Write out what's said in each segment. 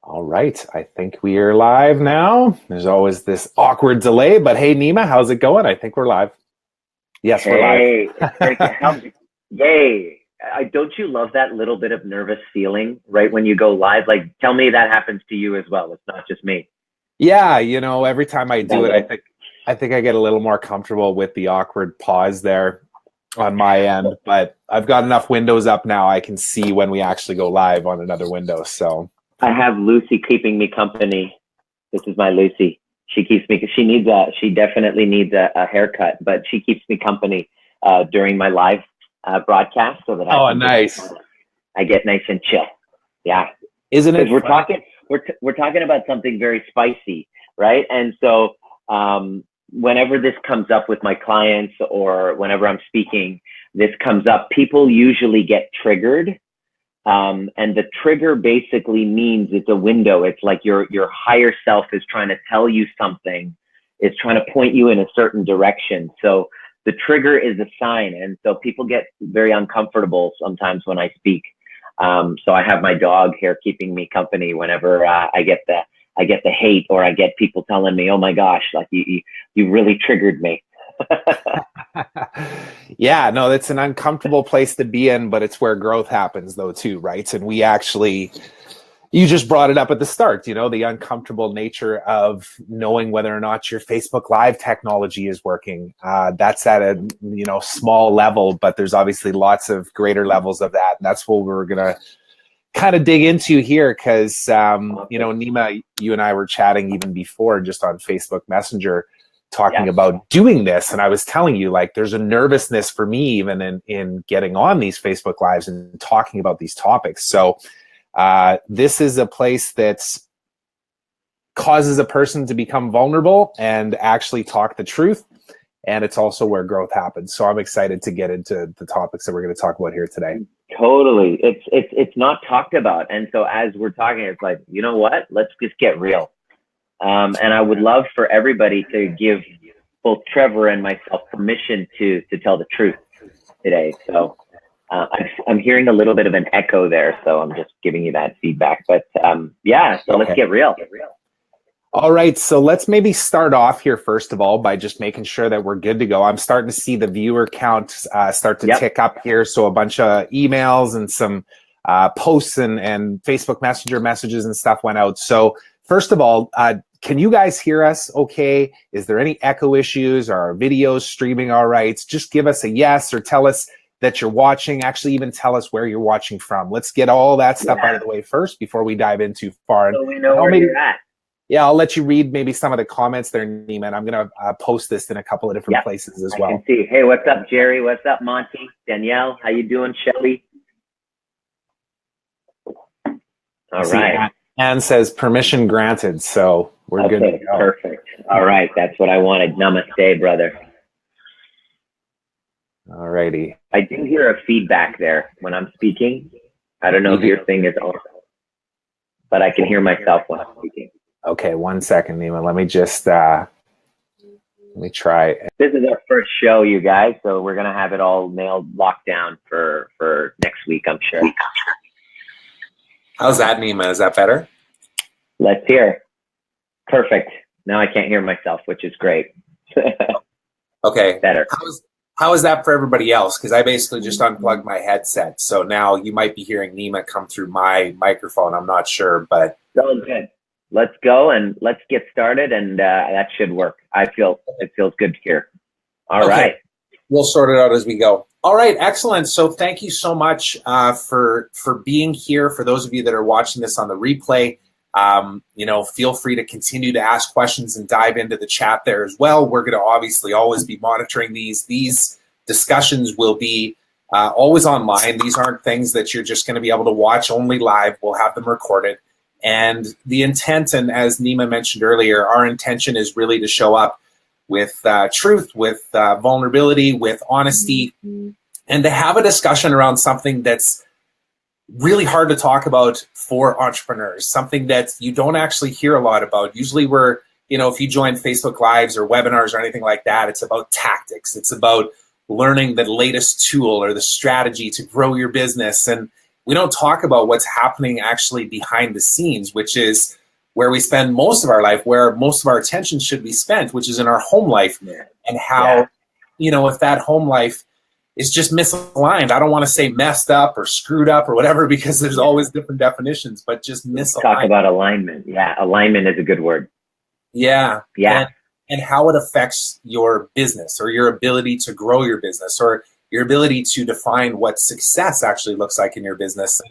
All right, I think we are live now. There's always this awkward delay, but hey, Nima, how's it going? I think we're live. Yes, we're live. Hey, it's great to have you. Yay. Don't you love that little bit of nervous feeling right when you go live? Like, tell me that happens to you as well. It's not just me. Yeah, every time I do That it, little, I think I get a little more comfortable with the awkward pause there on my end, but I've got enough windows up now I can see when we actually go live on another window. So I have Lucy keeping me company. This is my Lucy. She keeps me, she definitely needs a haircut, but she keeps me company during my live broadcast so that nice. I get nice and chill. Yeah. Isn't it? We're talking about something very spicy, right? And so whenever this comes up with my clients or whenever I'm speaking, this comes up, people usually get triggered. And the trigger basically means it's a window. It's like your higher self is trying to tell you something, is trying to point you in a certain direction. So the trigger is a sign. And so people get very uncomfortable sometimes when I speak. So I have my dog here keeping me company whenever I get the hate, or I get people telling me, "Oh my gosh, like you really triggered me." Yeah, no, that's an uncomfortable place to be in, but it's where growth happens though too, right? And you just brought it up at the start, the uncomfortable nature of knowing whether or not your Facebook Live technology is working. That's at a small level, but there's obviously lots of greater levels of that. And that's what we're going to kind of dig into here because, Nima, you and I were chatting even before just on Facebook Messenger talking about doing this. And I was telling you, like, there's a nervousness for me even in getting on these Facebook Lives and talking about these topics. So this is a place that causes a person to become vulnerable and actually talk the truth. And it's also where growth happens. So I'm excited to get into the topics that we're going to talk about here today. Totally. It's not talked about. And so as we're talking, it's like, you know what? Let's just get real. And I would love for everybody to give both Trevor and myself permission to tell the truth today. So I'm hearing a little bit of an echo there, so I'm just giving you that feedback. But Let's get real. All right, so let's maybe start off here first of all by just making sure that we're good to go. I'm starting to see the viewer count start to tick up here, so a bunch of emails and some posts and Facebook Messenger messages and stuff went out. So first of all, can you guys hear us okay? Is there any echo issues? Are our videos streaming all right? Just give us a yes or tell us that you're watching. Actually, even tell us where you're watching from. Let's get all that stuff out of the way first before we dive in too far. So we know where you're at. Yeah, I'll let you read maybe some of the comments there, Nima, and I'm going to post this in a couple of different places as well. I can see. Hey, what's up, Jerry? What's up, Monty? Danielle, how you doing, Shelly? All right. Anne says permission granted, so we're good to go. Perfect. All right, that's what I wanted. Namaste, brother. All righty. I do hear a feedback there when I'm speaking. I don't know if your thing is on, but I can hear myself when I'm speaking. Okay, 1 second, Nima. Let me just let me try. This is our first show, you guys, so we're gonna have it all locked down for next week, I'm sure. How's that, Nima? Is that better? Let's hear. Perfect. Now I can't hear myself, which is great. Okay. Better. How is that for everybody else? Because I basically just unplugged my headset, so now you might be hearing Nima come through my microphone. I'm not sure, but so good. Let's go and let's get started, and that should work. It feels good here. All right. We'll sort it out as we go. All right, excellent. So thank you so much for being here. For those of you that are watching this on the replay, feel free to continue to ask questions and dive into the chat there as well. We're going to obviously always be monitoring these. These discussions will be always online. These aren't things that you're just going to be able to watch only live. We'll have them recorded. And the intent, and as Nima mentioned earlier, our intention is really to show up with truth, with vulnerability, with honesty, and to have a discussion around something that's really hard to talk about for entrepreneurs, something that you don't actually hear a lot about. Usually we're, if you join Facebook Lives or webinars or anything like that, it's about tactics. It's about learning the latest tool or the strategy to grow your business. And we don't talk about what's happening actually behind the scenes, which is where we spend most of our life, where most of our attention should be spent, which is in our home life. And how, if that home life is just misaligned, I don't want to say messed up or screwed up or whatever, because there's always different definitions, but just misaligned. Let's talk about alignment. Yeah, alignment is a good word. Yeah. And how it affects your business, or your ability to grow your business, or your ability to define what success actually looks like in your business.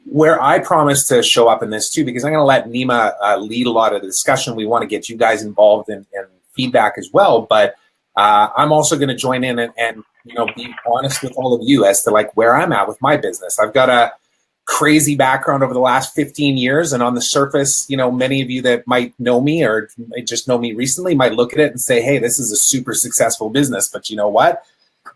Where I promise to show up in this too, because I'm going to let Nima lead a lot of the discussion. We want to get you guys involved in feedback as well, but I'm also going to join in and be honest with all of you as to like where I'm at with my business. I've got a crazy background over the last 15 years, and on the surface, many of you that might know me or just know me recently might look at it and say, hey, this is a super successful business. But you know what?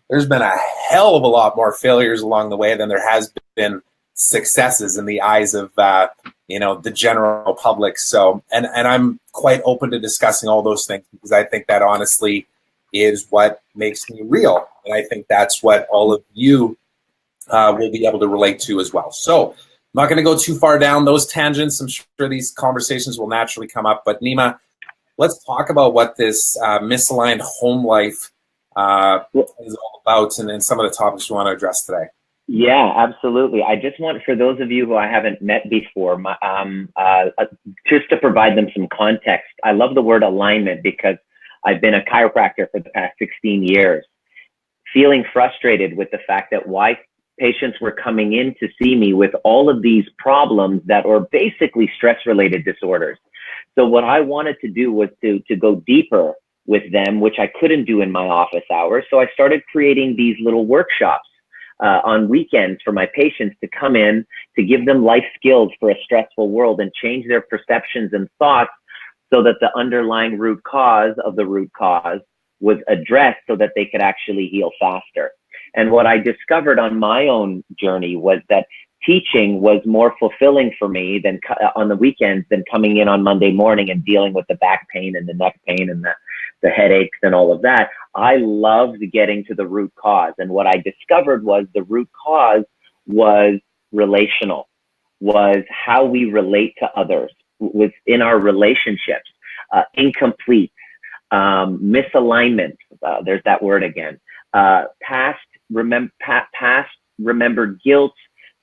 There's been a hell of a lot more failures along the way than there has been successes in the eyes of the general public. So and I'm quite open to discussing all those things, because I think that honestly is what makes me real, and I think that's what all of you will be able to relate to as well. So I'm not going to go too far down those tangents. I'm sure these conversations will naturally come up. But Nima, let's talk about what this misaligned home life is all about, and some of the topics we want to address today. Yeah, absolutely. I just want, for those of you who I haven't met before, just to provide them some context. I love the word alignment because I've been a chiropractor for the past 16 years, feeling frustrated with the fact that why patients were coming in to see me with all of these problems that are basically stress-related disorders. So what I wanted to do was to go deeper with them, which I couldn't do in my office hours. So I started creating these little workshops on weekends for my patients to come in, to give them life skills for a stressful world and change their perceptions and thoughts so that the underlying root cause of the root cause was addressed so that they could actually heal faster. And what I discovered on my own journey was that teaching was more fulfilling for me than on the weekends than coming in on Monday morning and dealing with the back pain and the neck pain and the headaches and all of that. I loved getting to the root cause. And what I discovered was the root cause was relational, was how we relate to others, was in our relationships, incomplete, misalignment. There's that word again. Past remembered guilt,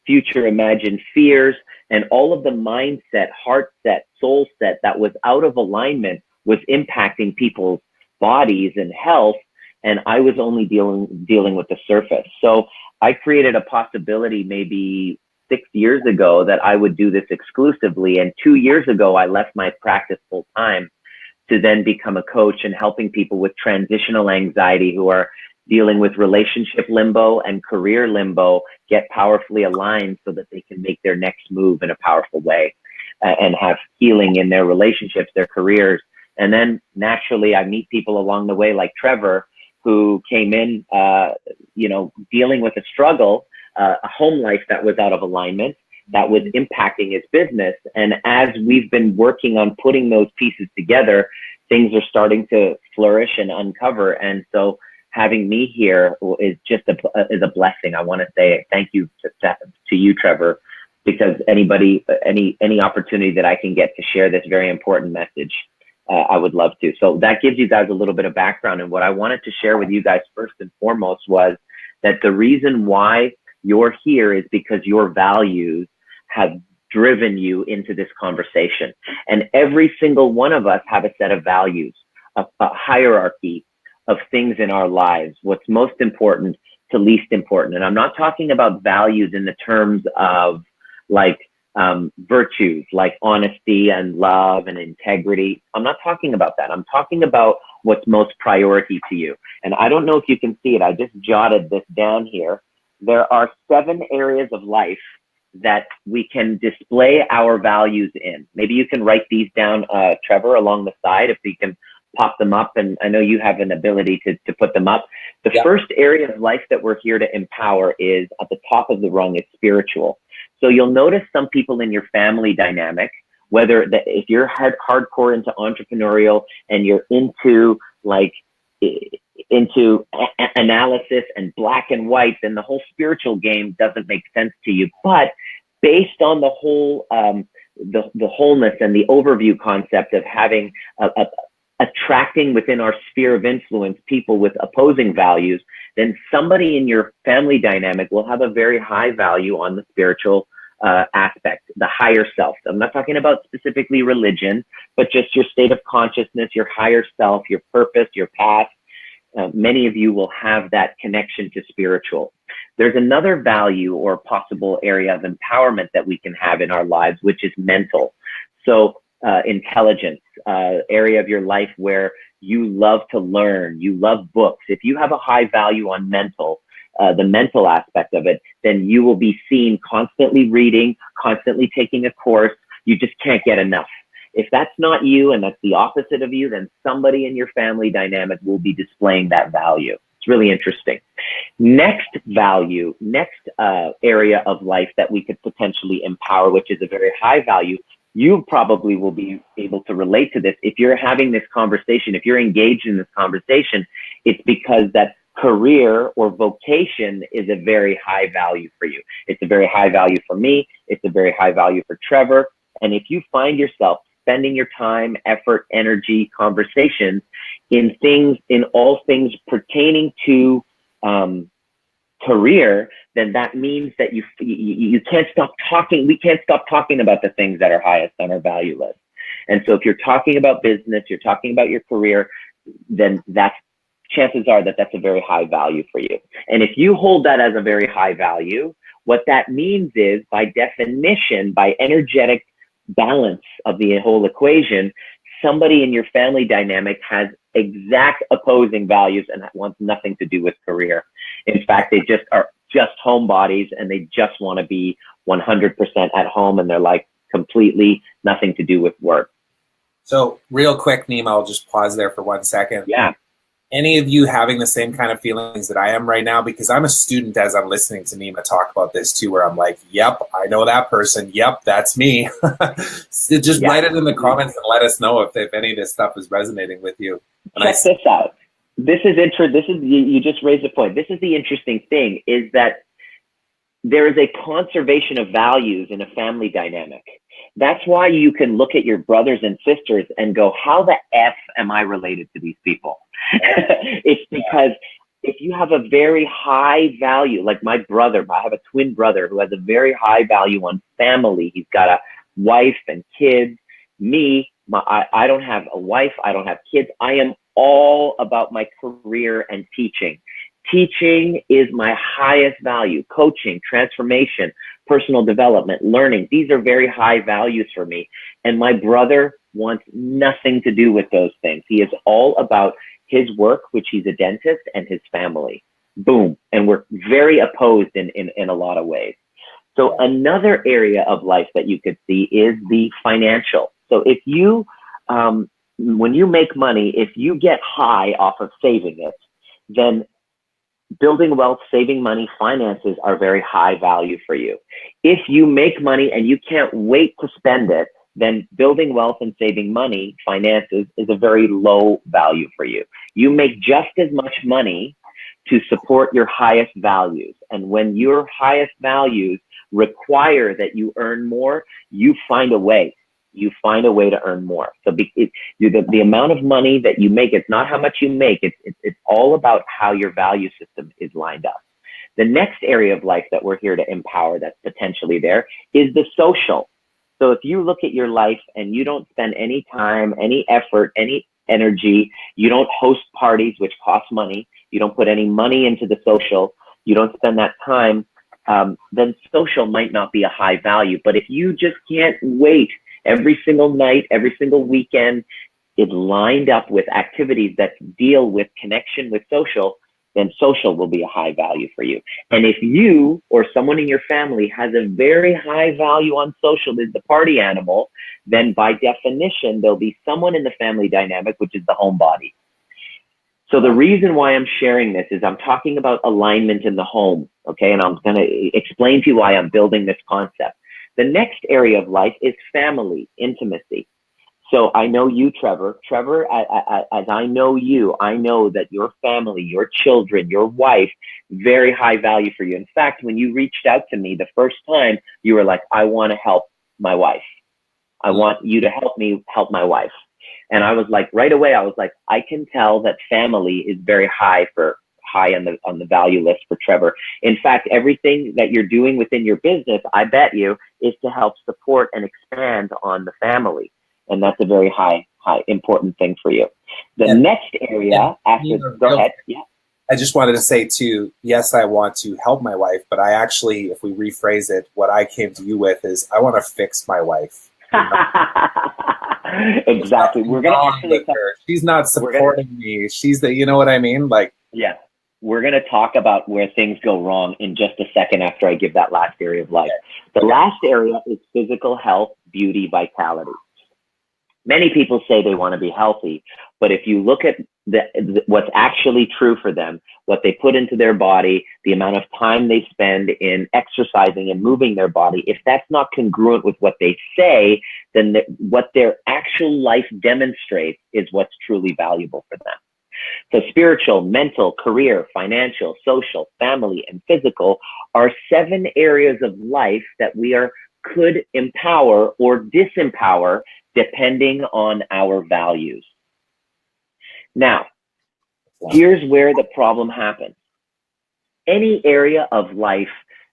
future imagined fears, and all of the mindset, heart set, soul set that was out of alignment was impacting people's bodies and health. And I was only dealing with the surface. So I created a possibility maybe 6 years ago that I would do this exclusively. And 2 years ago, I left my practice full time to then become a coach and helping people with transitional anxiety who are dealing with relationship limbo and career limbo get powerfully aligned so that they can make their next move in a powerful way and have healing in their relationships, their careers. And then naturally, I meet people along the way like Trevor, who came in, dealing with a struggle, a home life that was out of alignment, that was impacting his business. And as we've been working on putting those pieces together, things are starting to flourish and uncover. And so having me here is just a blessing. I want to say thank you to you, Trevor, because any opportunity that I can get to share this very important message, I would love to. So that gives you guys a little bit of background. And what I wanted to share with you guys first and foremost was that the reason why you're here is because your values have driven you into this conversation. And every single one of us have a set of values, a hierarchy of things in our lives, what's most important to least important. And I'm not talking about values in the terms of like virtues, like honesty and love and integrity. I'm not talking about that. I'm talking about what's most priority to you. And I don't know if you can see it. I just jotted this down here. There are 7 areas of life that we can display our values in. Maybe you can write these down, Trevor, along the side, if we can pop them up. And I know you have an ability to put them up. The first area of life that we're here to empower is at the top of the rung, it's spiritual. So you'll notice some people in your family dynamic, whether if you're hardcore into entrepreneurial and you're into like into analysis and black and white, then the whole spiritual game doesn't make sense to you. But based on the whole, the wholeness and the overview concept of having attracting within our sphere of influence people with opposing values, then somebody in your family dynamic will have a very high value on the spiritual aspect, the higher self. I'm not talking about specifically religion, but just your state of consciousness, your higher self, your purpose, your path. Many of you will have that connection to spiritual. There's another value or possible area of empowerment that we can have in our lives, which is mental. So intelligence, area of your life where you love to learn, you love books. If you have a high value on mental, the mental aspect of it, then you will be seen constantly reading, constantly taking a course. You just can't get enough. If that's not you and that's the opposite of you, then somebody in your family dynamic will be displaying that value. It's really interesting. Next value, next area of life that we could potentially empower, which is a very high value. You probably will be able to relate to this. If you're having this conversation, if you're engaged in this conversation, it's because that career or vocation is a very high value for you. It's a very high value for me. It's a very high value for Trevor. And if you find yourself spending your time, effort, energy, conversations in things, in all things pertaining to career, then that means that you can't stop talking. We can't stop talking about the things that are highest on our value list. And so if you're talking about business, you're talking about your career, then that's chances are that that's a very high value for you. And if you hold that as a very high value, what that means is, by definition, by energetic balance of the whole equation, somebody in your family dynamic has exact opposing values and wants nothing to do with career. In fact, they just are just homebodies and they just want to be 100% at home, and they're like completely nothing to do with work. So real quick, Nima, I'll just pause there for 1 second. Yeah. Any of you having the same kind of feelings that I am right now? Because I'm a student as I'm listening to Nima talk about this too, where I'm like, yep, I know that person. Yep, that's me. Just write it in the comments and let us know if any of this stuff is resonating with you. Check this out. This is you just raised a point. This is the interesting thing, is that there is a conservation of values in a family dynamic. That's why you can look at your brothers and sisters and go, how the F am I related to these people? It's because if you have a very high value, like my brother, I have a twin brother who has a very high value on family. He's got a wife and kids. Me, I don't have a wife. I don't have kids. I am all about my career and teaching. Teaching is my highest value. Coaching, transformation, personal development, learning. These are very high values for me. And my brother wants nothing to do with those things. He is all about his work, which he's a dentist, and his family. Boom. And we're very opposed in a lot of ways. So another area of life that you could see is the financial. So if you, when you make money, if you get high off of saving it, then building wealth, saving money, finances are very high value for you. If you make money and you can't wait to spend it, then building wealth and saving money, finances, is a very low value for you. You make just as much money to support your highest values. And when your highest values require that you earn more, you find a way. You find a way to earn more. So the amount of money that you make, it's not how much you make. It's all about how your value system is lined up. The next area of life that we're here to empower that's potentially there is the social. So if you look at your life and you don't spend any time, any effort, any energy, you don't host parties, which cost money, you don't put any money into the social, you don't spend that time, then social might not be a high value. But if you just can't wait every single night, every single weekend, it lined up with activities that deal with connection with social, then social will be a high value for you. And if you or someone in your family has a very high value on social, is the party animal, then by definition, there'll be someone in the family dynamic, which is the homebody. So the reason why I'm sharing this is I'm talking about alignment in the home, okay? And I'm going to explain to you why I'm building this concept. The next area of life is family, intimacy. So I know you, Trevor. Trevor, as I know you, I know that your family, your children, your wife, very high value for you. In fact, when you reached out to me the first time, you were like, I want to help my wife. I want you to help me help my wife. And I was like, right away, I was like, I can tell that family is very high on the value list for Trevor. In fact, everything that you're doing within your business, I bet you, is to help support and expand on the family. And that's a very high important thing for you. The next area go ahead. Yeah. I just wanted to say too, yes, I want to help my wife, but I actually, if we rephrase it, what I came to you with is I want to fix my wife. Exactly. We're going to actually she's not supporting me. She's you know what I mean? Like, yeah. We're going to talk about where things go wrong in just a second after I give that last area of life. The last area is physical health, beauty, vitality. Many people say they want to be healthy, but if you look at what's actually true for them, what they put into their body, the amount of time they spend in exercising and moving their body, if that's not congruent with what they say, then what their actual life demonstrates is what's truly valuable for them. So spiritual, mental, career, financial, social, family, and physical are 7 areas of life that could empower or disempower depending on our values. Now, here's where the problem happens. Any area of life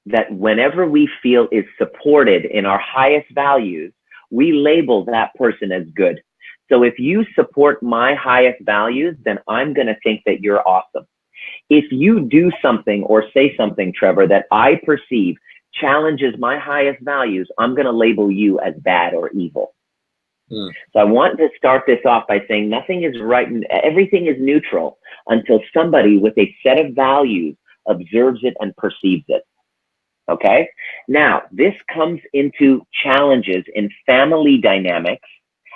that whenever we feel is supported in our highest values, we label that person as good. So if you support my highest values, then I'm going to think that you're awesome. If you do something or say something, Trevor, that I perceive challenges my highest values, I'm going to label you as bad or evil. So I want to start this off by saying nothing is right and everything is neutral until somebody with a set of values observes it and perceives it. Okay? Now, this comes into challenges in family dynamics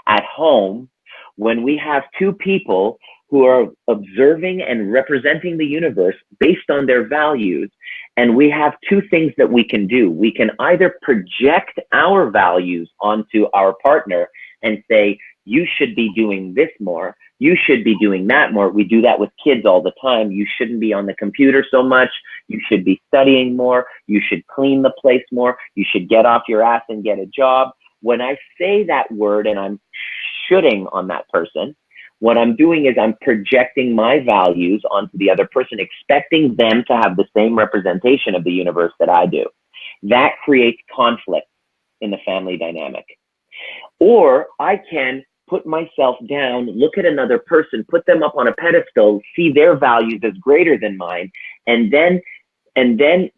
at home when we have 2 people who are observing and representing the universe based on their values. And we have 2 things that we can do. We can either project our values onto our partner and say, you should be doing this more. You should be doing that more. We do that with kids all the time. You shouldn't be on the computer so much. You should be studying more. You should clean the place more. You should get off your ass and get a job. When I say that word and I'm shoulding on that person, what I'm doing is I'm projecting my values onto the other person, expecting them to have the same representation of the universe that I do. That creates conflict in the family dynamic. Or I can put myself down, look at another person, put them up on a pedestal, see their values as greater than mine, and then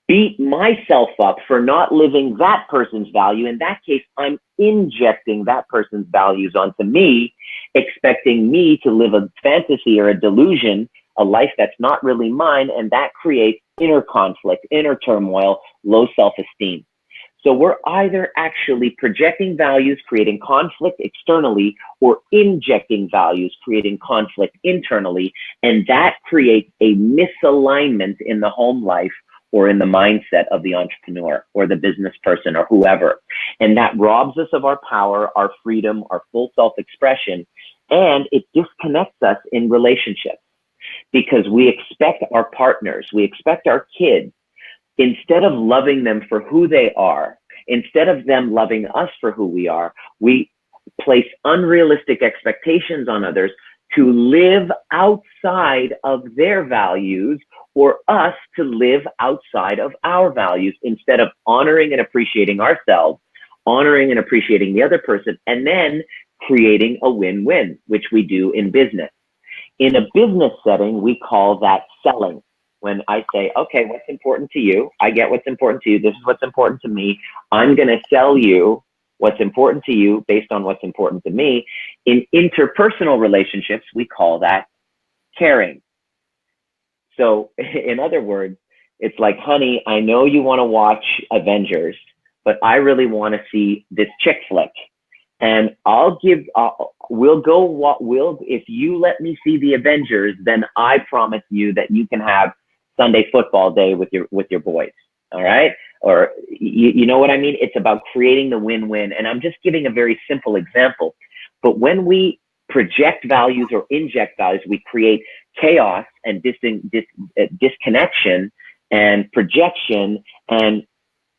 beat myself up for not living that person's value. In that case, I'm injecting that person's values onto me, expecting me to live a fantasy or a delusion, a life that's not really mine, and that creates inner conflict, inner turmoil, low self-esteem. So we're either actually projecting values, creating conflict externally, or injecting values, creating conflict internally, and that creates a misalignment in the home life or in the mindset of the entrepreneur or the business person or whoever. And that robs us of our power, our freedom, our full self-expression, and it disconnects us in relationships because we expect our partners, we expect our kids, instead of loving them for who they are, instead of them loving us for who we are, we place unrealistic expectations on others to live outside of their values or us to live outside of our values instead of honoring and appreciating ourselves, honoring and appreciating the other person, and then creating a win-win, which we do in business. In a business setting, we call that selling. When I say, okay, what's important to you? I get what's important to you. This is what's important to me. I'm going to sell you what's important to you based on what's important to me. In interpersonal relationships, we call that caring. So in other words, it's like, honey, I know you want to watch Avengers, but I really want to see this chick flick. And if you let me see the Avengers, then I promise you that you can have Sunday football day with your boys. All right. Or you know what I mean? It's about creating the win-win. And I'm just giving a very simple example. But when we project values or inject values, we create chaos and disconnection and projection, and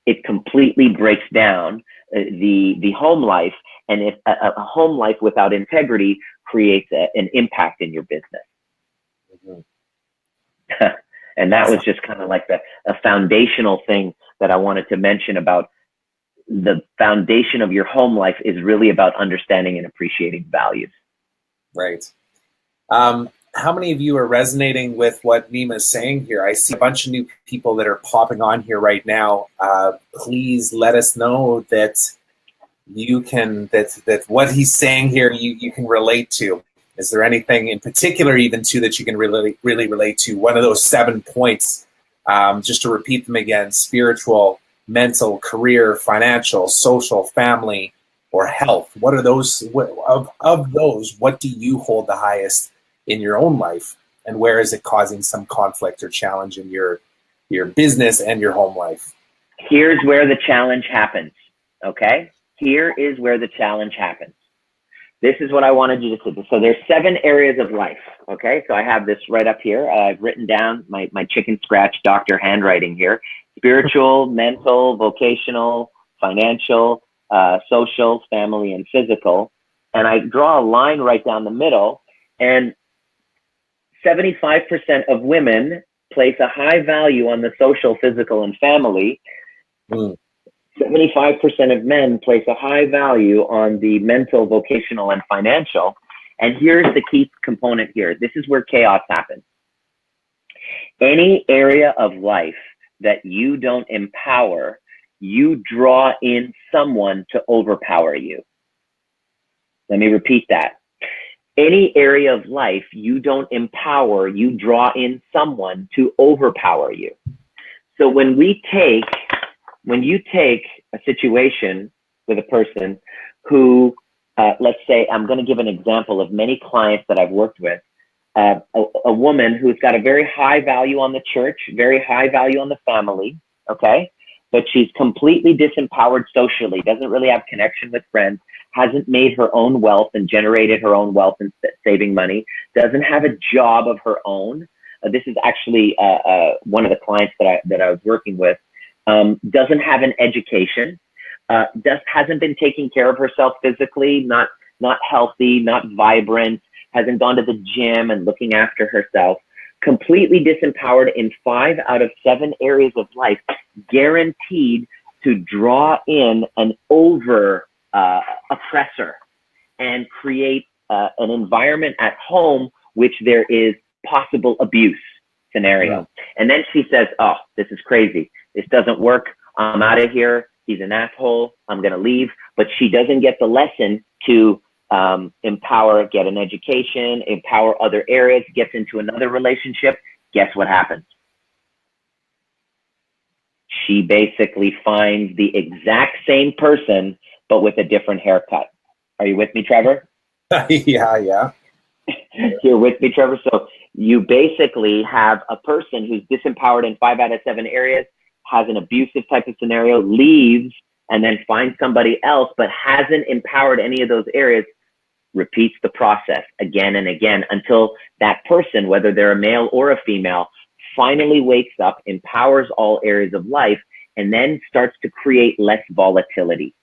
it completely breaks down the home life. And if a home life without integrity creates an impact in your business. Mm-hmm. And that was just kind of like a foundational thing that I wanted to mention about the foundation of your home life is really about understanding and appreciating values. Right. How many of you are resonating with what Nima is saying here? I see a bunch of new people that are popping on here right now. Please let us know that you can, that what he's saying here, you can relate to. Is there anything in particular even too that you can really relate to? One of those 7 points, just to repeat them again: spiritual, mental, career, financial, social, family, or health. What are those, of those, what do you hold the highest in your own life, and where is it causing some conflict or challenge in your business and your home life? Here's where the challenge happens, okay? Here is where the challenge happens. This is what I wanted you to do. So there's 7 areas of life, okay? So I have this right up here. I've written down my chicken scratch doctor handwriting here: spiritual, mental, vocational, financial, social, family, and physical. And I draw a line right down the middle, and 75% of women place a high value on the social, physical, and family. 75% of men place a high value on the mental, vocational, and financial. And here's the key component here. This is where chaos happens. Any area of life that you don't empower, you draw in someone to overpower you. Let me repeat that. Any area of life you don't empower, you draw in someone to overpower you. So when you take a situation with a person who, let's say, I'm going to give an example of many clients that I've worked with, a woman who's got a very high value on the church, very high value on the family, okay? But she's completely disempowered socially, doesn't really have connection with friends, hasn't made her own wealth and generated her own wealth and saving money, doesn't have a job of her own. This is actually one of the clients that I was working with. Doesn't have an education, hasn't been taking care of herself physically, not healthy, not vibrant, hasn't gone to the gym and looking after herself, completely disempowered in 5 out of 7 areas of life, guaranteed to draw in an oppressor and create an environment at home which there is possible abuse scenario. And then she says, oh, this is crazy. This doesn't work. I'm out of here. He's an asshole. I'm going to leave. But she doesn't get the lesson to empower, get an education, empower other areas, gets into another relationship. Guess what happens? She basically finds the exact same person, but with a different haircut. Are you with me, Trevor? Yeah. You're with me, Trevor? So you basically have a person who's disempowered in 5 out of 7 areas, has an abusive type of scenario, leaves, and then finds somebody else, but hasn't empowered any of those areas, repeats the process again and again until that person, whether they're a male or a female, finally wakes up, empowers all areas of life, and then starts to create less volatility.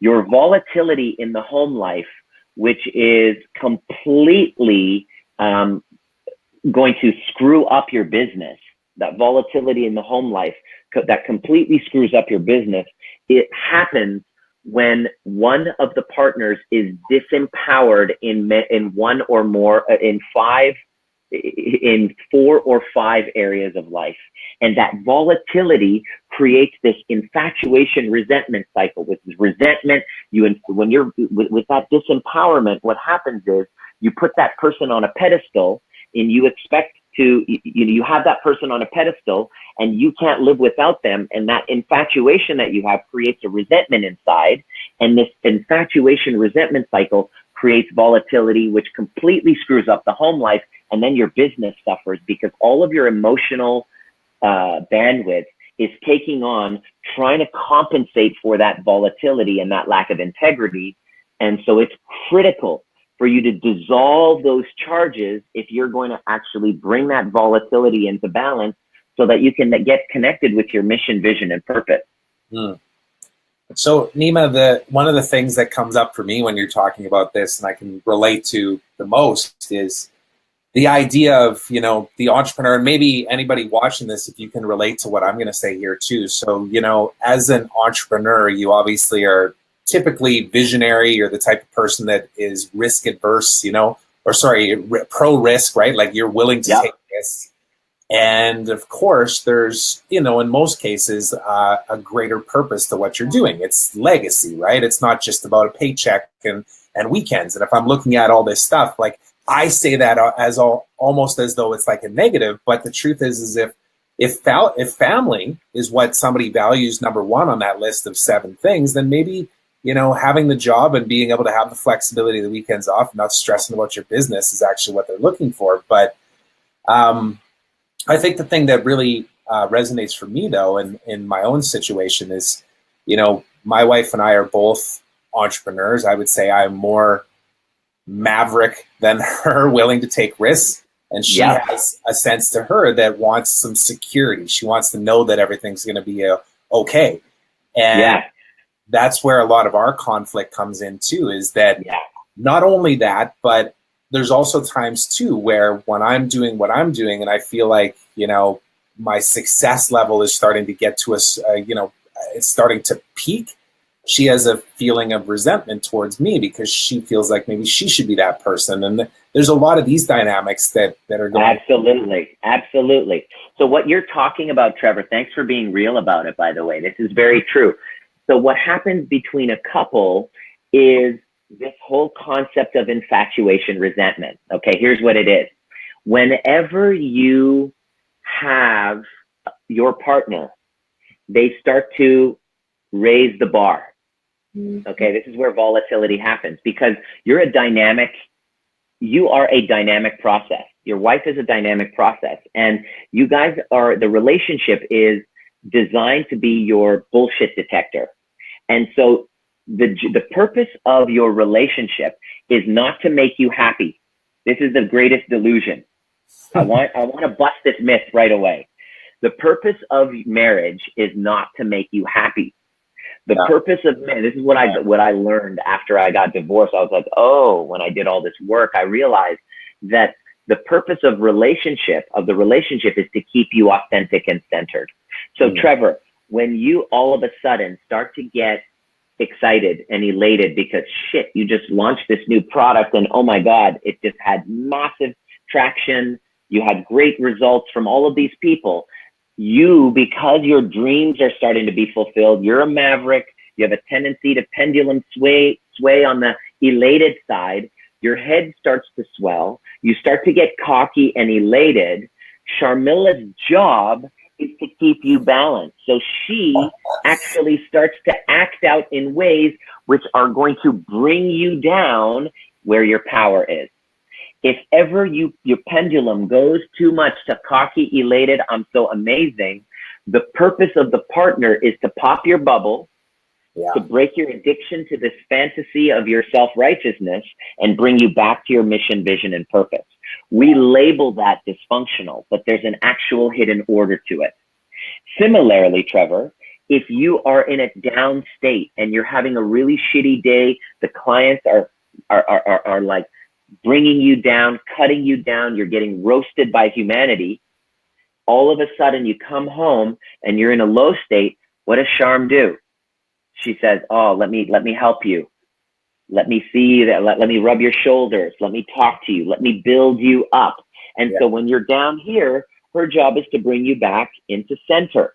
Your volatility in the home life, which is completely going to screw up your business, that volatility in the home life that completely screws up your business, it happens when one of the partners is disempowered in 1 or more, in 4 or 5 areas of life. And that volatility creates this infatuation resentment cycle. With resentment, when you're with that disempowerment, what happens is you put that person on a pedestal, and you expect to, you have that person on a pedestal and you can't live without them. And that infatuation that you have creates a resentment inside. And this infatuation resentment cycle creates volatility, which completely screws up the home life. And then your business suffers because all of your emotional bandwidth is taking on trying to compensate for that volatility and that lack of integrity. And so it's critical for you to dissolve those charges if you're going to actually bring that volatility into balance so that you can get connected with your mission, vision, and purpose. So Nima, one of the things that comes up for me when you're talking about this, and I can relate to the most, is the idea of, you know, the entrepreneur, and maybe anybody watching this, if you can relate to what I'm going to say here too. So, you know, as an entrepreneur, you obviously are typically visionary. You're the type of person that is risk adverse, you know, or sorry, pro risk, right? Like you're willing to take risks. And of course, there's, you know, in most cases, a greater purpose to what you're doing. It's legacy, right? It's not just about a paycheck and weekends. And if I'm looking at all this stuff, like, I say that as almost as though it's like a negative, but the truth is if family is what somebody values number one on that list of 7 things, then maybe, you know, having the job and being able to have the flexibility of the weekends off, not stressing about your business, is actually what they're looking for. But I think the thing that really resonates for me, though, in my own situation is, you know, my wife and I are both entrepreneurs. I would say I'm more maverick than her, willing to take risks. And she has a sense to her that wants some security. She wants to know that everything's going to be okay. And that's where a lot of our conflict comes in too, is that not only that, but there's also times too where when I'm doing what I'm doing and I feel like, you know, my success level is starting to get to us, you know, it's starting to peak. She has a feeling of resentment towards me because she feels like maybe she should be that person. And there's a lot of these dynamics that are going. Absolutely. So what you're talking about, Trevor, thanks for being real about it, by the way. This is very true. So what happens between a couple is this whole concept of infatuation, resentment. Okay, here's what it is. Whenever you have your partner, they start to raise the bar. Okay, this is where volatility happens because you are a dynamic process. Your wife is a dynamic process, and you guys the relationship is designed to be your bullshit detector. And so the purpose of your relationship is not to make you happy. This is the greatest delusion. I want to bust this myth right away. The purpose of marriage is not to make you happy. The purpose of marriage, this is what I learned after I got divorced. I was like, oh, when I did all this work, I realized that the purpose of the relationship is to keep you authentic and centered. So Trevor, when you all of a sudden start to get excited and elated because shit, you just launched this new product and oh my God, it just had massive traction. You had great results from all of these people. Because your dreams are starting to be fulfilled, you're a maverick. You have a tendency to pendulum sway on the elated side. Your head starts to swell. You start to get cocky and elated. Sharmila's job is to keep you balanced. So she actually starts to act out in ways which are going to bring you down where your power is. If ever your pendulum goes too much to cocky, elated, I'm so amazing, the purpose of the partner is to pop your bubble, to break your addiction to this fantasy of your self-righteousness and bring you back to your mission, vision, and purpose. We label that dysfunctional, but there's an actual hidden order to it. Similarly, Trevor, if you are in a down state and you're having a really shitty day, the clients are like bringing you down, cutting you down, you're getting roasted by humanity. All of a sudden you come home and you're in a low state. What does Sharm do? She says, oh, let me help you. Let me see that. Let me rub your shoulders. Let me talk to you. Let me build you up. And so when you're down here, her job is to bring you back into center.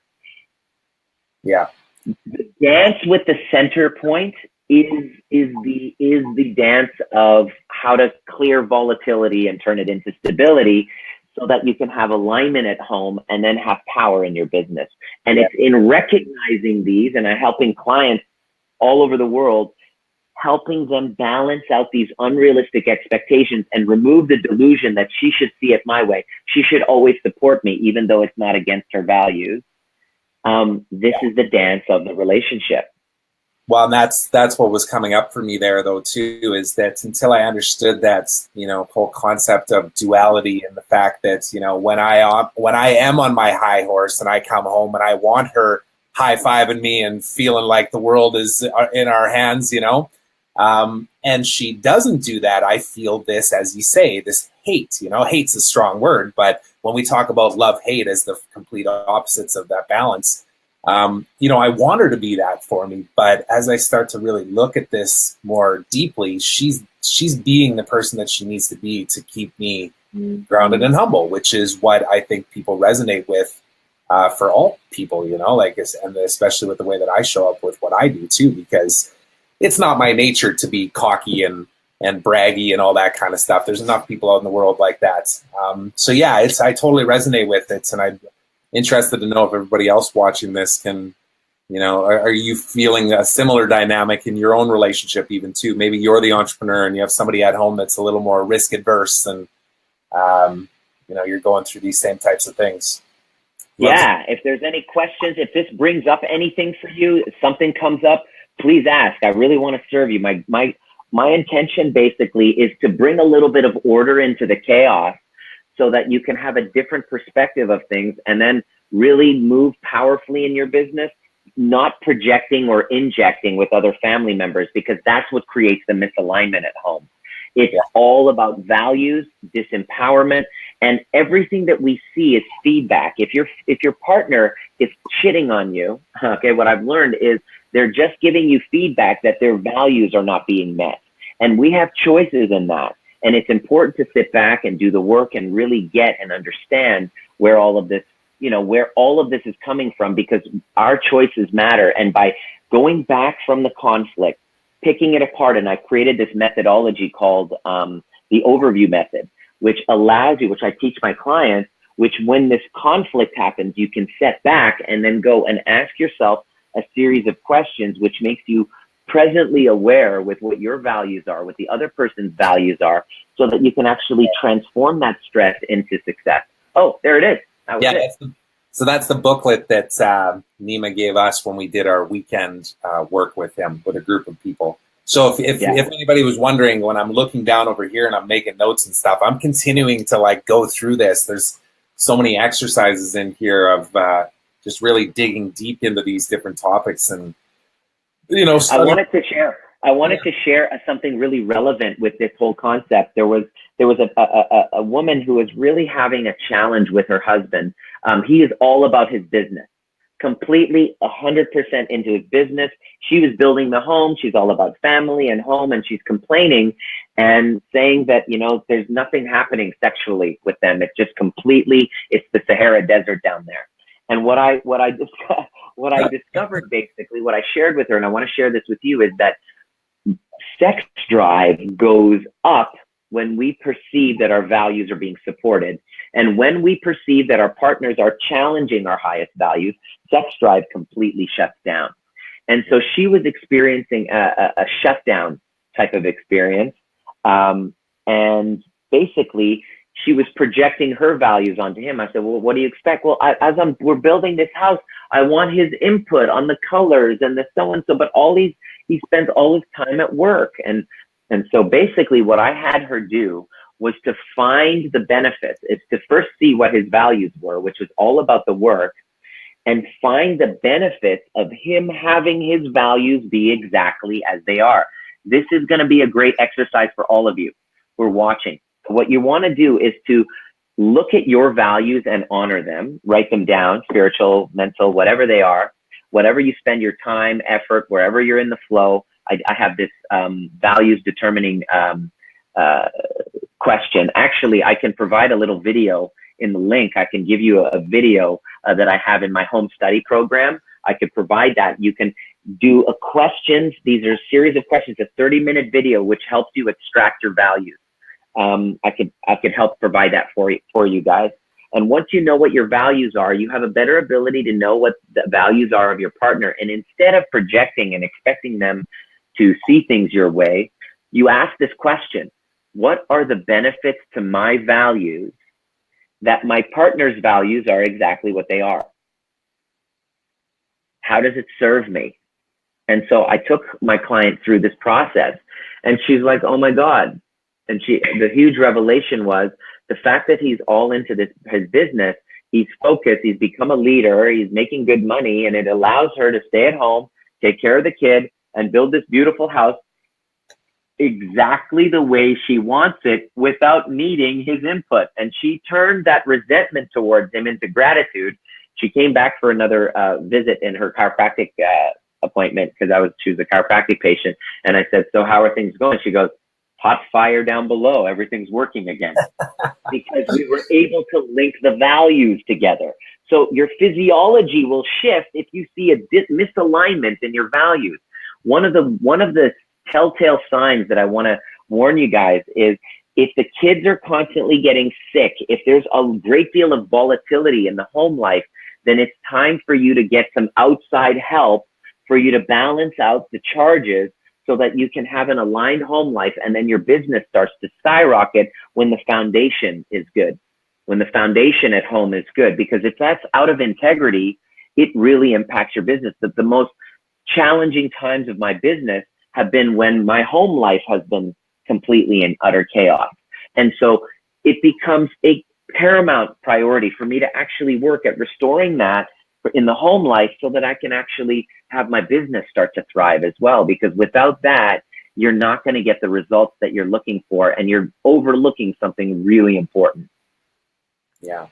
Yeah. The dance with the center point is the dance of how to clear volatility and turn it into stability so that you can have alignment at home and then have power in your business. And it's in recognizing these and helping clients all over the world, helping them balance out these unrealistic expectations and remove the delusion that she should see it my way. She should always support me, even though it's not against her values. This is the dance of the relationship. Well, and that's what was coming up for me there, though, too, is that until I understood that, whole concept of duality and the fact that, when I am on my high horse and I come home and I want her high-fiving me and feeling like the world is in our hands, and she doesn't do that, I feel this, as you say, this hate. Hate's a strong word, but when we talk about love-hate as the complete opposites of that balance, I want her to be that for me, but as I start to really look at this more deeply, she's being the person that she needs to be to keep me grounded and humble, which is what I think people resonate with for all people, and especially with the way that I show up with what I do too, because it's not my nature to be cocky and braggy and all that kind of stuff. There's enough people out in the world like that. So yeah, I totally resonate with it, and I'm interested to know if everybody else watching this can, are you feeling a similar dynamic in your own relationship even too? Maybe you're the entrepreneur and you have somebody at home that's a little more risk adverse and, you're going through these same types of things. Yeah. If there's any questions, if this brings up anything for you, if something comes up, please ask. I really want to serve you. My intention basically is to bring a little bit of order into the chaos, so that you can have a different perspective of things and then really move powerfully in your business, not projecting or injecting with other family members, because that's what creates the misalignment at home. It's all about values, disempowerment, and everything that we see is feedback. If your partner is shitting on you, okay, what I've learned is they're just giving you feedback that their values are not being met. And we have choices in that. And it's important to sit back and do the work and really get and understand where all of this, is coming from, because our choices matter. And by going back from the conflict, picking it apart, and I created this methodology called the overview method, which allows you, which I teach my clients, which when this conflict happens, you can set back and then go and ask yourself a series of questions, which makes you presently aware with what your values are, what the other person's values are, so that you can actually transform that stress into success. Oh, there it is. So that's the booklet that Nima gave us when we did our weekend work with him, with a group of people. So if anybody was wondering, when I'm looking down over here and I'm making notes and stuff, I'm continuing to go through this. There's so many exercises in here of just really digging deep into these different topics. And I wanted to share something really relevant with this whole concept. There was a woman who was really having a challenge with her husband. He is all about his business, completely 100% into his business. She was building the home. She's all about family and home, and she's complaining and saying that, there's nothing happening sexually with them. It's just it's the Sahara Desert down there. And what I discovered, basically, what I shared with her, and I want to share this with you, is that sex drive goes up when we perceive that our values are being supported. And when we perceive that our partners are challenging our highest values, sex drive completely shuts down. And so she was experiencing a shutdown type of experience. And basically, she was projecting her values onto him. I said, well, what do you expect? Well, we're building this house, I want his input on the colors and the so-and-so, but he spends all his time at work. And so basically what I had her do was to find the benefits. It's to first see what his values were, which was all about the work, and find the benefits of him having his values be exactly as they are. This is going to be a great exercise for all of you who are watching. What you want to do is to look at your values and honor them, write them down, spiritual, mental, whatever they are, whatever you spend your time, effort, wherever you're in the flow. I have this values determining question. Actually, I can provide a little video in the link. I can give you a video that I have in my home study program. I could provide that. You can do a questions. These are a series of questions, a 30-minute video, which helps you extract your values. I could help provide that for you guys. And once you know what your values are, you have a better ability to know what the values are of your partner. And instead of projecting and expecting them to see things your way, you ask this question: what are the benefits to my values that my partner's values are exactly what they are? How does it serve me? And so I took my client through this process, and she's like, oh my God. And the huge revelation was the fact that he's all into his business. He's focused. He's become a leader. He's making good money, and it allows her to stay at home, take care of the kid, and build this beautiful house exactly the way she wants it without needing his input. And she turned that resentment towards him into gratitude. She came back for another visit in her chiropractic appointment because she was a chiropractic patient. And I said, so how are things going? She goes, hot fire down below. Everything's working again. Because we were able to link the values together. So your physiology will shift if you see a misalignment in your values. One of the telltale signs that I want to warn you guys is if the kids are constantly getting sick, if there's a great deal of volatility in the home life, then it's time for you to get some outside help for you to balance out the charges so that you can have an aligned home life, and then your business starts to skyrocket when the foundation is good, when the foundation at home is good. Because if that's out of integrity, it really impacts your business. The most challenging times of my business have been when my home life has been completely in utter chaos. And so it becomes a paramount priority for me to actually work at restoring that in the home life so that I can actually have my business start to thrive as well. Because without that, you're not going to get the results that you're looking for, and you're overlooking something really important. Yeah.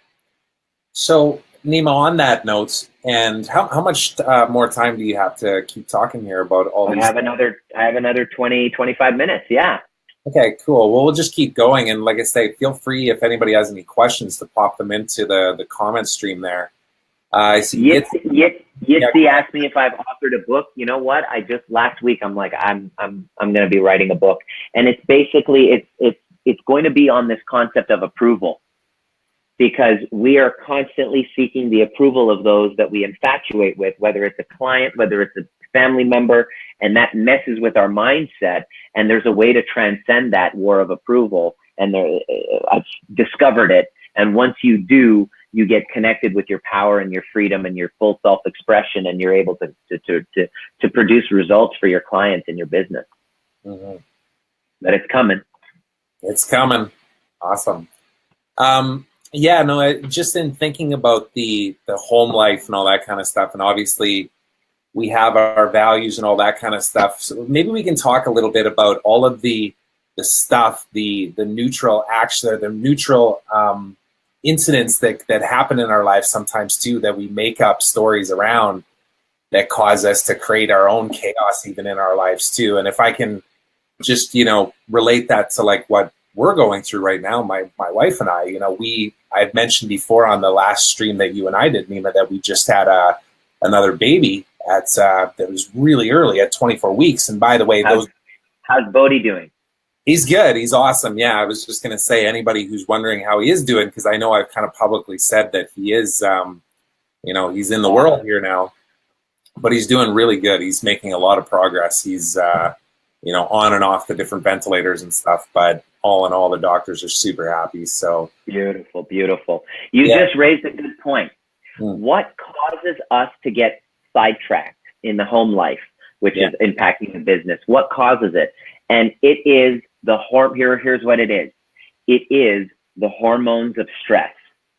So Nima, on that note, and how much more time do you have to keep talking here about all these? I have another 20, 25 minutes. Yeah. Okay, cool. Well, we'll just keep going. And like I say, feel free if anybody has any questions to pop them into the comment stream there. I see. Yitzi asked me if I've authored a book. You know what? Last week I'm like, I'm going to be writing a book, and it's basically it's going to be on this concept of approval, because we are constantly seeking the approval of those that we infatuate with, whether it's a client, whether it's a family member, and that messes with our mindset. And there's a way to transcend that war of approval, and I've discovered it. And once you do, you get connected with your power and your freedom and your full self-expression, and you're able to produce results for your clients and your business. Mm-hmm. But it's coming. It's coming. Awesome. Yeah, no, just in thinking about the home life and all that kind of stuff, and obviously we have our values and all that kind of stuff. So maybe we can talk a little bit about all of the stuff, the neutral action, the neutral incidents that happen in our life sometimes too, that we make up stories around that cause us to create our own chaos even in our lives too. And if I can just, relate that to like what we're going through right now, my wife and I, I had mentioned before on the last stream that you and I did, Nima, that we just had another baby that was really early at 24 weeks. And by the way, how's Bodhi doing? He's good. He's awesome. Yeah, I was just going to say, anybody who's wondering how he is doing, because I know I've kind of publicly said that he is, he's in the world here now, but he's doing really good. He's making a lot of progress. He's, on and off the different ventilators and stuff, but all in all, the doctors are super happy. So beautiful, beautiful. You just raised a good point. What causes us to get sidetracked in the home life, which is impacting the business? What causes it? And it is here's what it is. It is the hormones of stress,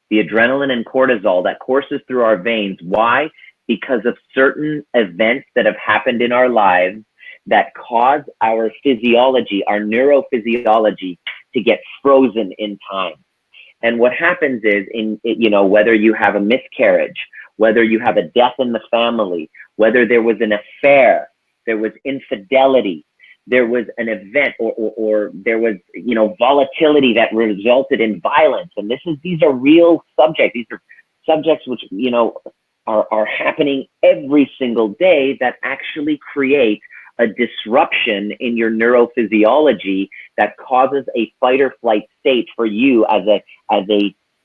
the adrenaline and cortisol that courses through our veins. Why? Because of certain events that have happened in our lives that cause our physiology, our neurophysiology, to get frozen in time. And what happens is, whether you have a miscarriage, whether you have a death in the family, whether there was an affair, there was infidelity, there was an event, or there was, volatility that resulted in violence. And these are real subjects. These are subjects which, are happening every single day that actually create a disruption in your neurophysiology that causes a fight or flight state for you as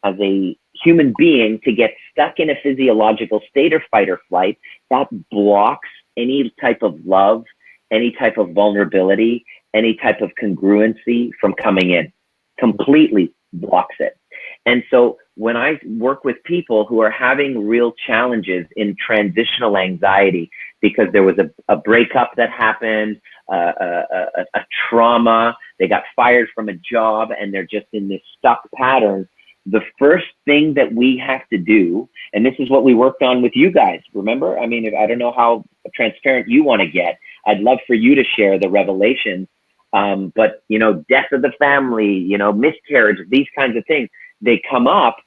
a human being to get stuck in a physiological state of fight or flight that blocks any type of love, any type of vulnerability, any type of congruency from coming in. Completely blocks it. And so when I work with people who are having real challenges in transitional anxiety, because there was a breakup that happened, a trauma. They got fired from a job and they're just in this stuck pattern. The first thing that we have to do, and this is what we worked on with you guys, remember? I mean, I don't know how transparent you want to get. I'd love for you to share the revelations. But, you know, death of the family, you know, miscarriage, these kinds of things, they come up.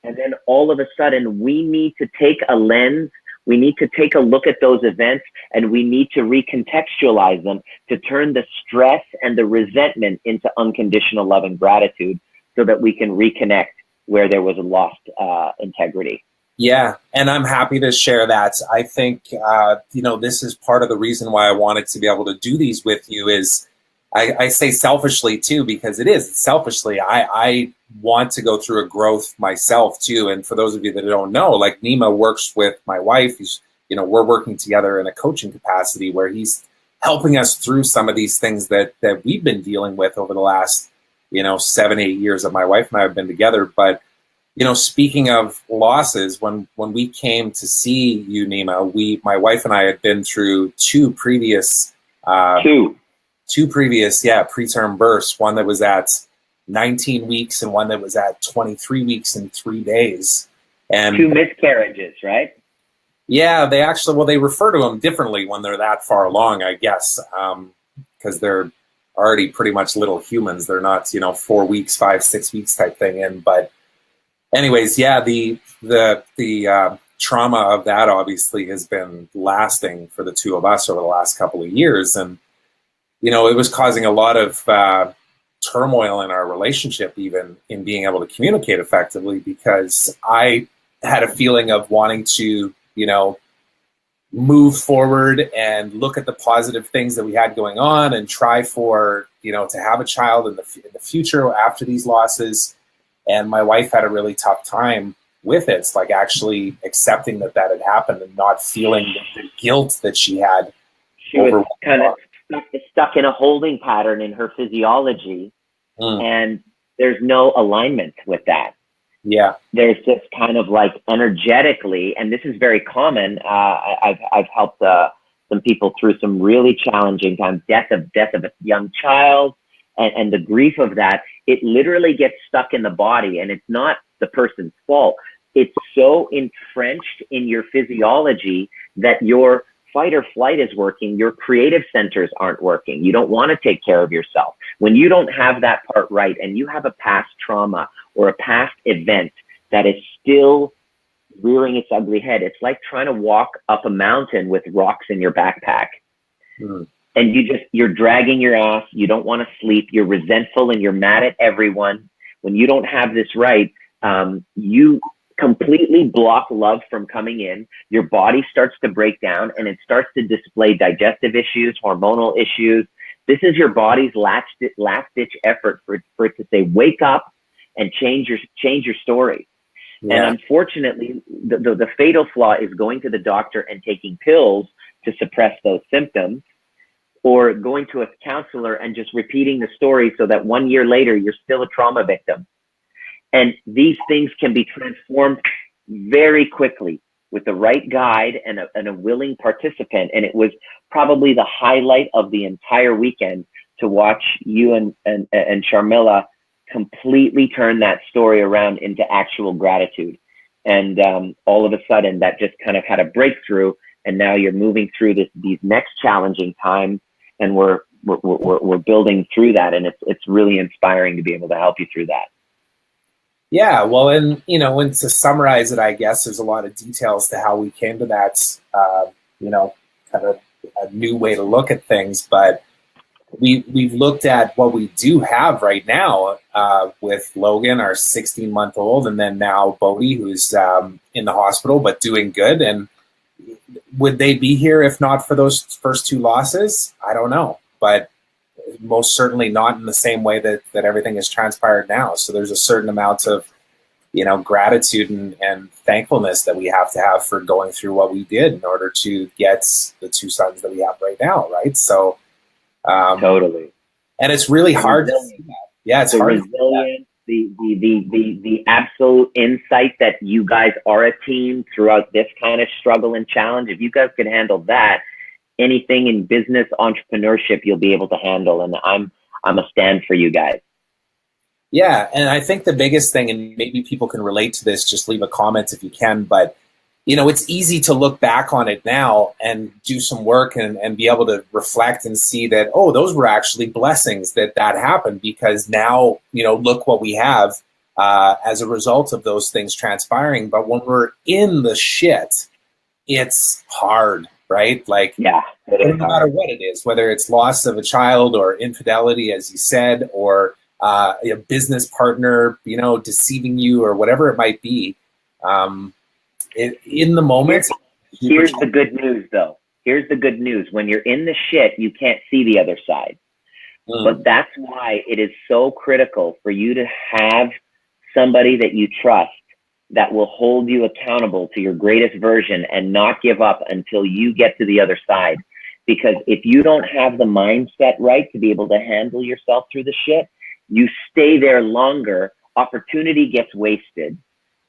And then all of a sudden, we need to take a lens. We need to take a look at those events, and we need to recontextualize them to turn the stress and the resentment into unconditional love and gratitude so that we can reconnect where there was a lost integrity. Yeah, and I'm happy to share that. I think, you know, this is part of the reason why I wanted to be able to do these with you is, I say selfishly too, because it's selfishly. I want to go through a growth myself too. And for those of you that don't know, like Nima works with my wife. You know, we're working together in a coaching capacity where he's helping us through some of these things that we've been dealing with over the last, you know, 7-8 years that my wife and I have been together. But, you know, speaking of losses, when we came to see you, Nima, my wife and I had been through two previous preterm births, one that was at 19 weeks and one that was at 23 weeks and 3 days. And 2 miscarriages, right? Yeah, they refer to them differently when they're that far along, I guess, because they're already pretty much little humans. They're not, you know, 4 weeks, 5, 6 weeks type thing in. But anyways, yeah, the trauma of that obviously has been lasting for the two of us over the last couple of years. And you know, it was causing a lot of turmoil in our relationship, even in being able to communicate effectively, because I had a feeling of wanting to, you know, move forward and look at the positive things that we had going on and try for, you know, to have a child in the future after these losses. And my wife had a really tough time with it. It's like actually accepting that had happened and not feeling the guilt that she had. She was kind of stuck in a holding pattern in her physiology, and there's no alignment with that. Yeah, there's just kind of like energetically, and this is very common. I've helped some people through some really challenging times, death of a young child, and the grief of that. It literally gets stuck in the body, and it's not the person's fault. It's so entrenched in your physiology that your fight or flight is working, your creative centers aren't working. You don't want to take care of yourself. When you don't have that part right and you have a past trauma or a past event that is still rearing its ugly head, it's like trying to walk up a mountain with rocks in your backpack. And you're dragging your ass. You don't want to sleep. You're resentful and you're mad at everyone. When you don't have this right, you completely block love from coming in. Your body starts to break down and it starts to display digestive issues, hormonal issues. This is your body's last ditch effort for it to say, wake up and change your story. Yeah. And unfortunately, the fatal flaw is going to the doctor and taking pills to suppress those symptoms, or going to a counselor and just repeating the story so that 1 year later, you're still a trauma victim. And these things can be transformed very quickly with the right guide and a willing participant. And it was probably the highlight of the entire weekend to watch you and Sharmila completely turn that story around into actual gratitude. And all of a sudden, that just kind of had a breakthrough. And now you're moving through these next challenging times, and we're building through that. And it's really inspiring to be able to help you through that. Yeah, well, and you know, and to summarize it, I guess there's a lot of details to how we came to that, you know, kind of a new way to look at things. But we've looked at what we do have right now with Logan, our 16-month-old, and then now Bodhi, who's in the hospital but doing good. And would they be here if not for those first two losses? I don't know, but most certainly not in the same way that everything has transpired now. So there's a certain amount of, you know, gratitude and thankfulness that we have to have for going through what we did in order to get the two sons that we have right now, right? So totally. And it's really hard to see that. Yeah, it's hard. Resilient, the absolute insight that you guys are a team throughout this kind of struggle and challenge. If you guys could handle that, anything in business entrepreneurship you'll be able to handle. And I'm a stand for you guys. Yeah, and I think the biggest thing, and maybe people can relate to this, just leave a comment if you can, but it's easy to look back on it now and do some work and be able to reflect and see that, oh, those were actually blessings that happened, because now, look what we have as a result of those things transpiring. But when we're in the shit, it's hard, right? Like, yeah, no matter what it is, whether it's loss of a child or infidelity, as you said, or a business partner, deceiving you or whatever it might be. In the moment. Here's the good news, though. Here's the good news. When you're in the shit, you can't see the other side. But that's why it is so critical for you to have somebody that you trust that will hold you accountable to your greatest version and not give up until you get to the other side. Because if you don't have the mindset right to be able to handle yourself through the shit, you stay there longer, opportunity gets wasted,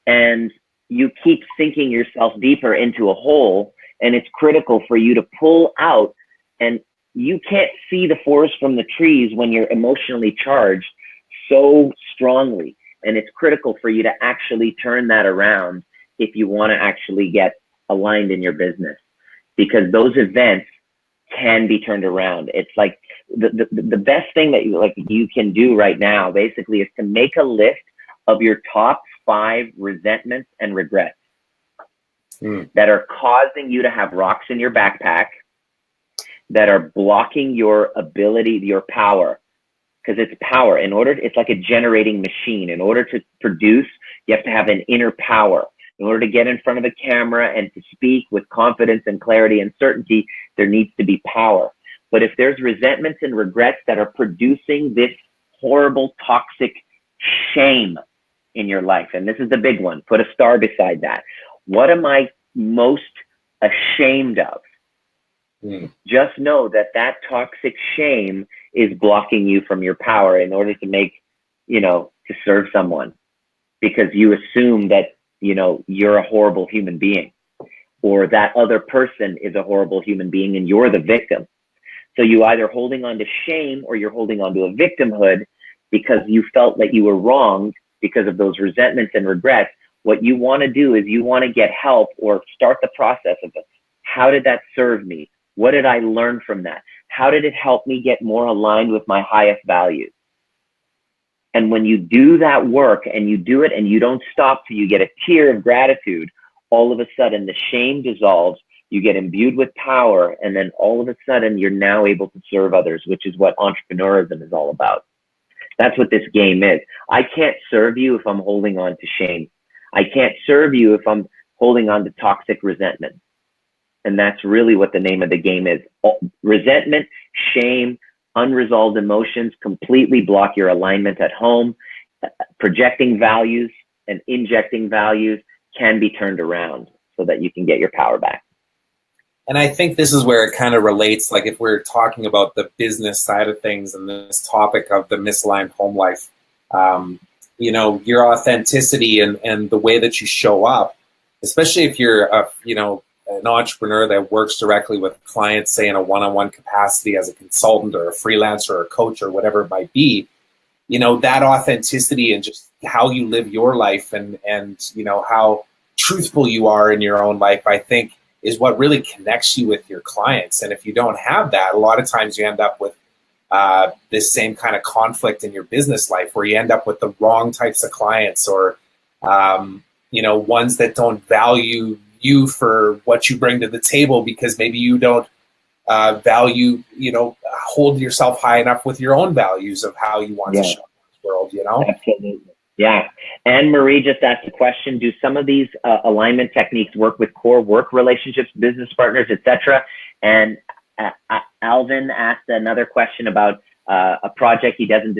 and you keep sinking yourself deeper into a hole. And it's critical for you to pull out, and you can't see the forest from the trees when you're emotionally charged so strongly. And it's critical for you to actually turn that around if you want to actually get aligned in your business, because those events can be turned around. It's like the best thing that you can do right now basically is to make a list of your top 5 resentments and regrets that are causing you to have rocks in your backpack, that are blocking your ability, your power. Because it's power. It's like a generating machine. In order to produce, you have to have an inner power. In order to get in front of the camera and to speak with confidence and clarity and certainty, there needs to be power. But if there's resentments and regrets that are producing this horrible, toxic shame in your life, and this is the big one, put a star beside that. What am I most ashamed of? Just know that toxic shame is blocking you from your power in order to make, to serve someone, because you assume that, you're a horrible human being, or that other person is a horrible human being and you're the victim. So you either holding on to shame or you're holding on to a victimhood because you felt that you were wronged because of those resentments and regrets. What you want to do is you want to get help or start the process of it. How did that serve me? What did I learn from that? How did it help me get more aligned with my highest values? And when you do that work and you do it and you don't stop till you get a tear of gratitude, all of a sudden the shame dissolves, you get imbued with power, and then all of a sudden you're now able to serve others, which is what entrepreneurism is all about. That's what this game is. I can't serve you if I'm holding on to shame. I can't serve you if I'm holding on to toxic resentment. And that's really what the name of the game is. Resentment, shame, unresolved emotions completely block your alignment at home. Projecting values and injecting values can be turned around so that you can get your power back. And I think this is where it kind of relates, like if we're talking about the business side of things and this topic of the misaligned home life, your authenticity and the way that you show up, especially if you're an entrepreneur that works directly with clients, say in a one-on-one capacity as a consultant or a freelancer or a coach or whatever it might be, that authenticity and just how you live your life and how truthful you are in your own life, I think is what really connects you with your clients. And if you don't have that, a lot of times you end up with this same kind of conflict in your business life where you end up with the wrong types of clients or, ones that don't value you for what you bring to the table because maybe you don't hold yourself high enough with your own values of how you want to show up in this world, Absolutely. Yeah. Anne Marie just asked a question. Do some of these alignment techniques work with core work relationships, business partners, etc.? And Alvin asked another question about a project he doesn't,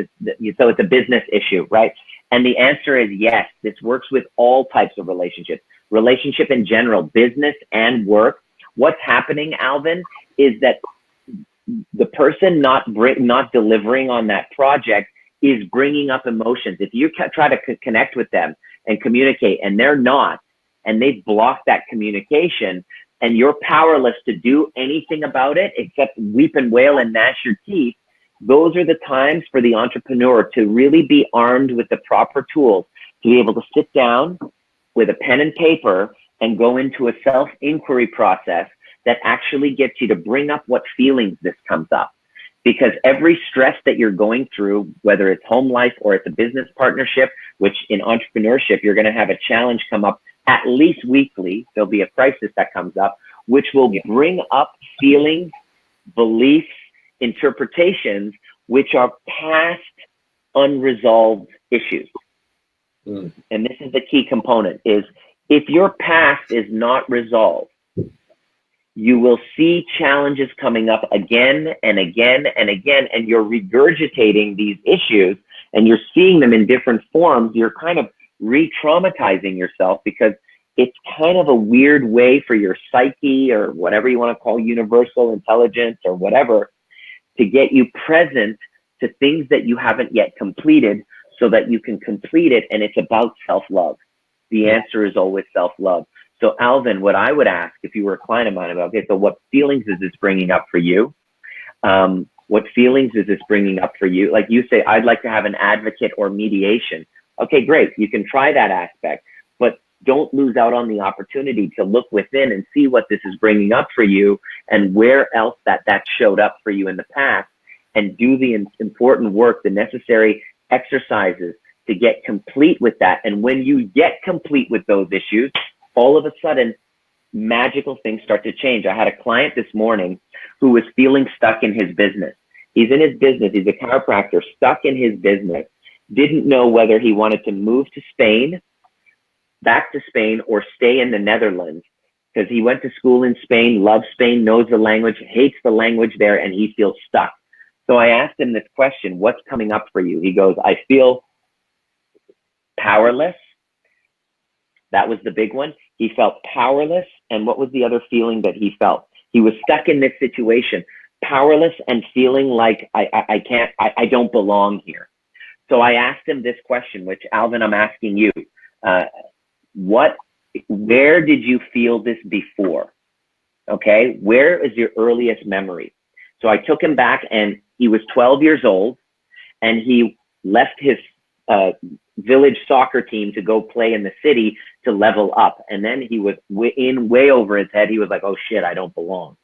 so it's a business issue, right? And the answer is yes, this works with all types of relationships. Relationship in general, business and work. What's happening, Alvin, is that the person not delivering on that project is bringing up emotions. If you try to connect with them and communicate and they're not, and they've blocked that communication, and you're powerless to do anything about it except weep and wail and gnash your teeth, those are the times for the entrepreneur to really be armed with the proper tools to be able to sit down with a pen and paper and go into a self-inquiry process that actually gets you to bring up what feelings this comes up. Because every stress that you're going through, whether it's home life or it's a business partnership, which in entrepreneurship, you're going to have a challenge come up at least weekly. There'll be a crisis that comes up, which will bring up feelings, beliefs, interpretations, which are past unresolved issues. And this is the key component, is if your past is not resolved, you will see challenges coming up again and again and again, and you're regurgitating these issues and you're seeing them in different forms. You're kind of re-traumatizing yourself, because it's kind of a weird way for your psyche, or whatever you want to call universal intelligence or whatever, to get you present to things that you haven't yet completed so that you can complete it. And it's about self-love. The answer is always self-love. So Alvin, what I would ask if you were a client of mine about, okay, so what feelings is this bringing up for you? What feelings is this bringing up for you? Like you say, I'd like to have an advocate or mediation. Okay, great. You can try that aspect, but don't lose out on the opportunity to look within and see what this is bringing up for you and where else that showed up for you in the past, and do the important work, the necessary exercises to get complete with that. And when you get complete with those issues, all of a sudden, magical things start to change. I had a client this morning who was feeling stuck in his business. He's in his business. He's a chiropractor, stuck in his business, didn't know whether he wanted to move to Spain, back to Spain, or stay in the Netherlands, because he went to school in Spain, loves Spain, knows the language, hates the language there, and he feels stuck. So I asked him this question, what's coming up for you? He goes, I feel powerless. That was the big one. He felt powerless. And what was the other feeling that he felt? He was stuck in this situation, powerless and feeling like I don't belong here. So I asked him this question, which Alvin, I'm asking you, where did you feel this before? Okay. Where is your earliest memory? So I took him back, and he was 12 years old, and he left his village soccer team to go play in the city to level up. And then he was way over his head. He was like, oh shit, I don't belong.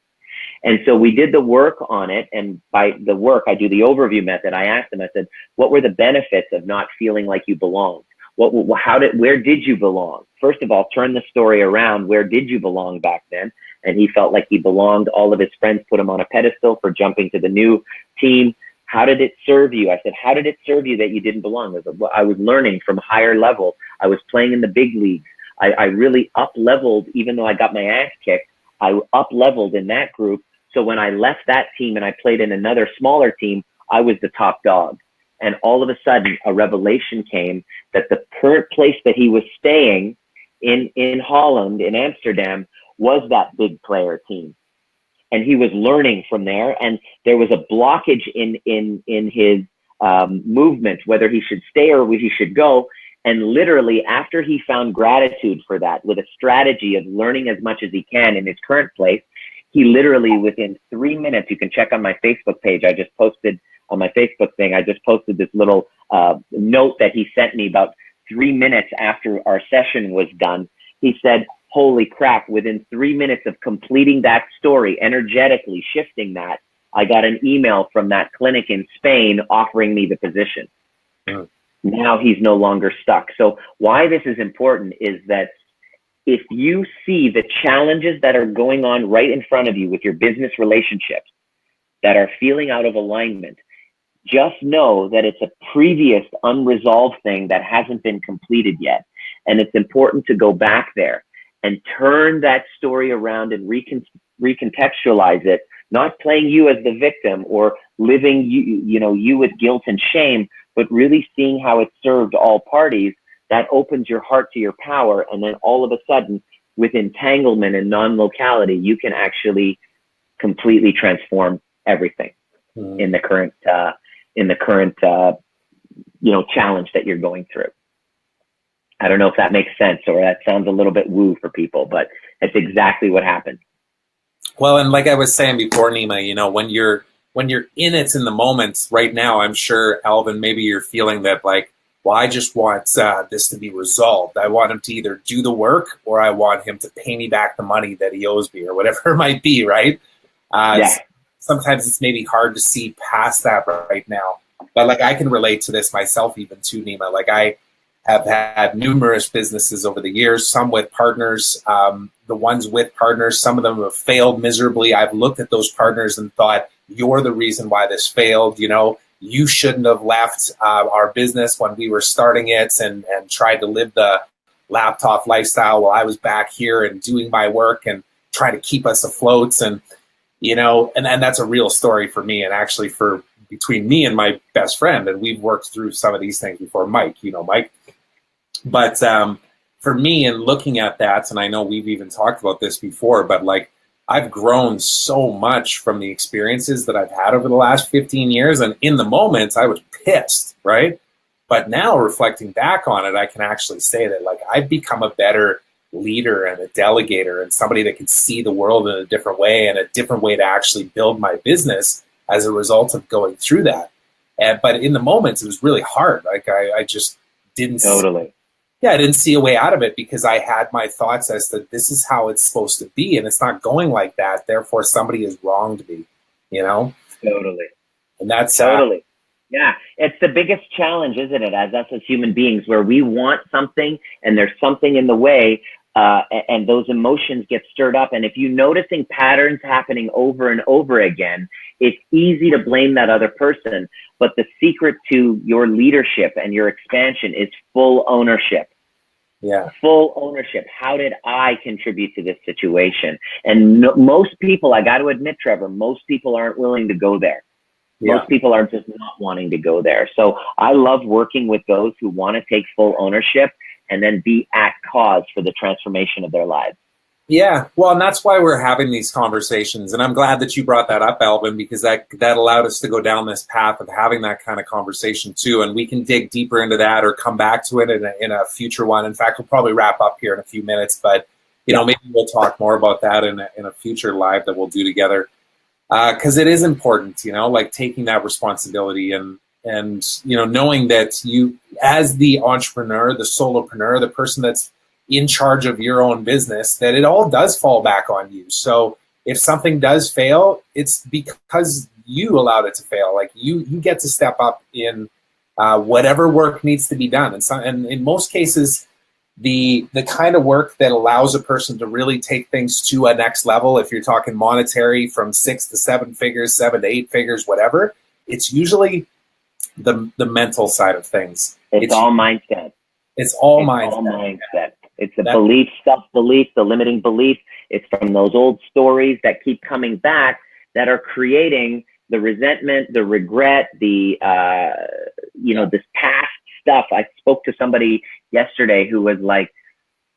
And so we did the work on it. And by the work, I do the overview method. I asked him, I said, what were the benefits of not feeling like you belonged? Where did you belong? First of all, turn the story around. Where did you belong back then? And he felt like he belonged. All of his friends put him on a pedestal for jumping to the new team. How did it serve you? I said, how did it serve you that you didn't belong? I said, well, I was learning from higher level. I was playing in the big leagues. I really up-leveled, even though I got my ass kicked. I up-leveled in that group. So when I left that team and I played in another smaller team, I was the top dog. And all of a sudden, a revelation came that the current place that he was staying in Holland, in Amsterdam, was that big player team. And he was learning from there. And there was a blockage in his movement, whether he should stay or he should go. And literally, after he found gratitude for that, with a strategy of learning as much as he can in his current place, he literally, within 3 minutes, you can check on my Facebook page. I just posted on my Facebook thing, I just posted this little note that he sent me about 3 minutes after our session was done. He said, holy crap, within 3 minutes of completing that story, energetically shifting that, I got an email from that clinic in Spain offering me the position. Yeah. Now he's no longer stuck. So why this is important is that if you see the challenges that are going on right in front of you with your business relationships that are feeling out of alignment, just know that it's a previous unresolved thing that hasn't been completed yet. And it's important to go back there and turn that story around and recontextualize it, not playing you as the victim or living you with guilt and shame, but really seeing how it served all parties. That opens your heart to your power. And then all of a sudden, with entanglement and non-locality, you can actually completely transform everything in the current challenge that you're going through. I don't know if that makes sense or that sounds a little bit woo for people, but it's exactly what happened. Well, and like I was saying before, Nima, when you're in it in the moment right now, I'm sure, Alvin, maybe you're feeling that like, well, I just want this to be resolved. I want him to either do the work or I want him to pay me back the money that he owes me or whatever it might be, right? Yeah. Sometimes it's maybe hard to see past that right now. But like I can relate to this myself even too, Nima. Like I have had numerous businesses over the years, some with partners, the ones with partners, some of them have failed miserably. I've looked at those partners and thought, you're the reason why this failed. You shouldn't have left our business when we were starting it and tried to live the laptop lifestyle while I was back here and doing my work and trying to keep us afloat. And, and that's a real story for me and actually for between me and my best friend. And we've worked through some of these things before. Mike, Mike. But for me, in looking at that, and I know we've even talked about this before, but like I've grown so much from the experiences that I've had over the last 15 years. And in the moment, I was pissed, right? But now reflecting back on it, I can actually say that like I've become a better leader and a delegator and somebody that can see the world in a different way and a different way to actually build my business as a result of going through that. But in the moment, it was really hard. Like I just didn't totally. I didn't see a way out of it because I had my thoughts as to this is how it's supposed to be and it's not going like that. Therefore, somebody has wronged me, Totally. And that's totally. Yeah. It's the biggest challenge, isn't it? As us as human beings, where we want something and there's something in the way and those emotions get stirred up. And if you're noticing patterns happening over and over again, it's easy to blame that other person. But the secret to your leadership and your expansion is full ownership. Yeah. Full ownership. How did I contribute to this situation? And most people, I got to admit, Trevor, most people aren't willing to go there. Yeah. Most people are just not wanting to go there. So I love working with those who want to take full ownership and then be at cause for the transformation of their lives. Yeah, well, and that's why we're having these conversations. And I'm glad that you brought that up, Alvin, because that allowed us to go down this path of having that kind of conversation too. And we can dig deeper into that or come back to it in a future one. In fact, we'll probably wrap up here in a few minutes, but maybe we'll talk more about that in a future live that we'll do together. Because it is important, like taking that responsibility and knowing that you, as the entrepreneur, the solopreneur, the person that's in charge of your own business, that it all does fall back on you. So if something does fail, it's because you allowed it to fail. Like you get to step up in whatever work needs to be done. And in most cases, the kind of work that allows a person to really take things to a next level, if you're talking monetary from 6 to 7 figures, 7 to 8 figures, whatever, it's usually the mental side of things. It's all mindset. It's all mindset. It's the belief, self-belief, the limiting belief. It's from those old stories that keep coming back that are creating the resentment, the regret, the, this past stuff. I spoke to somebody yesterday who was like,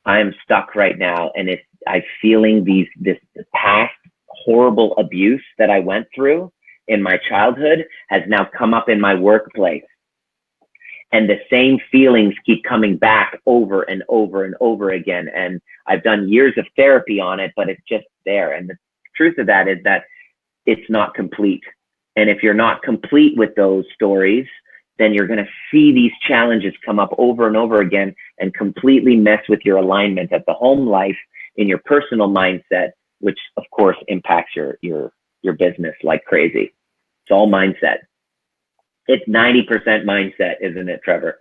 I'm stuck right now. And I'm feeling this past horrible abuse that I went through in my childhood has now come up in my workplace. And the same feelings keep coming back over and over and over again. And I've done years of therapy on it, but it's just there. And the truth of that is that it's not complete. And if you're not complete with those stories, then you're going to see these challenges come up over and over again and completely mess with your alignment at the home life, in your personal mindset, which of course impacts your business like crazy. It's all mindset. It's 90% mindset, isn't it, Trevor?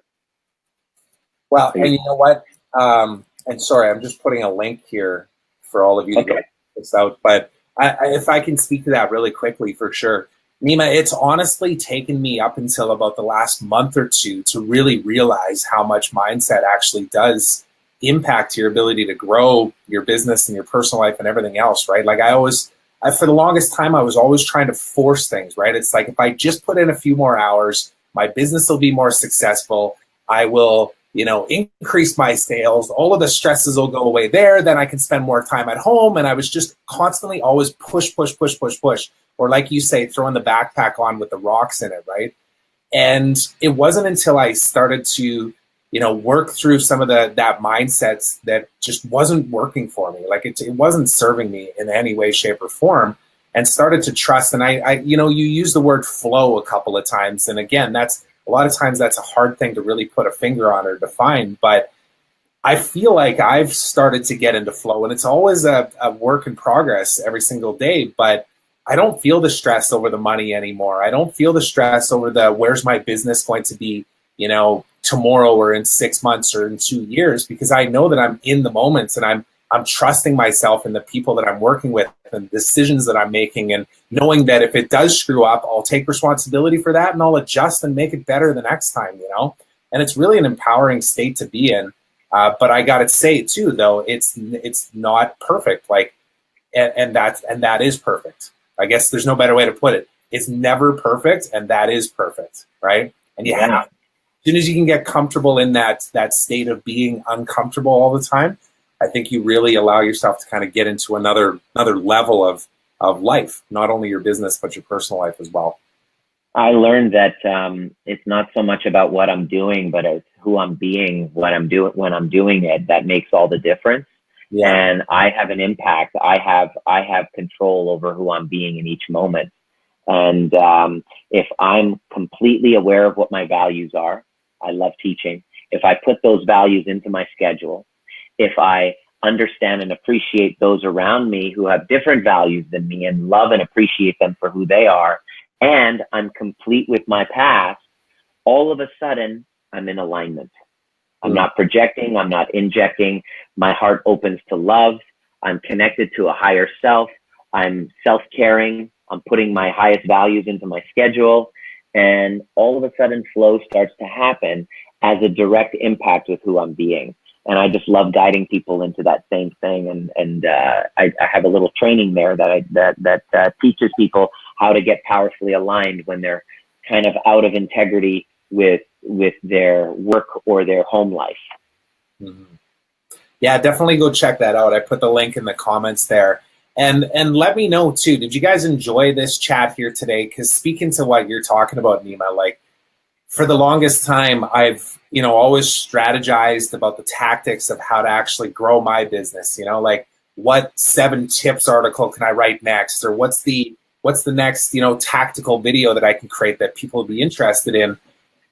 Well, and you know what? And sorry, I'm just putting a link here for all of you to go check this out. But if I can speak to that really quickly, for sure. Nima, it's honestly taken me up until about the last month or two to really realize how much mindset actually does impact your ability to grow your business and your personal life and everything else, right? Like for the longest time, I was always trying to force things, right? It's like, if I just put in a few more hours, my business will be more successful. I will, increase my sales. All of the stresses will go away there. Then I can spend more time at home. And I was just constantly always push. Or like you say, throwing the backpack on with the rocks in it, right? And it wasn't until I started to, work through some of that mindsets that just wasn't working for me. Like it wasn't serving me in any way, shape, or form, and started to trust. And I you use the word flow a couple of times. And again, that's a lot of times that's a hard thing to really put a finger on or define, but I feel like I've started to get into flow, and it's always a work in progress every single day, but I don't feel the stress over the money anymore. I don't feel the stress over where's my business going to be, tomorrow or in 6 months or in 2 years, because I know that I'm in the moments, and I'm trusting myself and the people that I'm working with and the decisions that I'm making, and knowing that if it does screw up, I'll take responsibility for that and I'll adjust and make it better the next time, And it's really an empowering state to be in. But I got to say too, though, it's not perfect. And that is perfect. I guess there's no better way to put it. It's never perfect, and that is perfect, right? And as soon as you can get comfortable in that state of being uncomfortable all the time, I think you really allow yourself to kind of get into another level of life, not only your business but your personal life as well. I learned that it's not so much about what I'm doing, but it's who I'm being when I'm doing it that makes all the difference. Yeah. And I have an impact. I have control over who I'm being in each moment. And if I'm completely aware of what my values are, I love teaching. If I put those values into my schedule, if I understand and appreciate those around me who have different values than me and love and appreciate them for who they are, and I'm complete with my past, all of a sudden I'm in alignment. I'm not projecting, I'm not injecting. My heart opens to love. I'm connected to a higher self. I'm self-caring. I'm putting my highest values into my schedule. And all of a sudden flow starts to happen as a direct impact with who I'm being. And I just love guiding people into that same thing. And I have a little training there that teaches people how to get powerfully aligned when they're kind of out of integrity with their work or their home life. Mm-hmm. Yeah, definitely go check that out. I put the link in the comments there. And let me know too, did you guys enjoy this chat here today? Because speaking to what you're talking about, Nima, like for the longest time, I've, always strategized about the tactics of how to actually grow my business, like what 7 tips article can I write next? Or what's the next, tactical video that I can create that people would be interested in?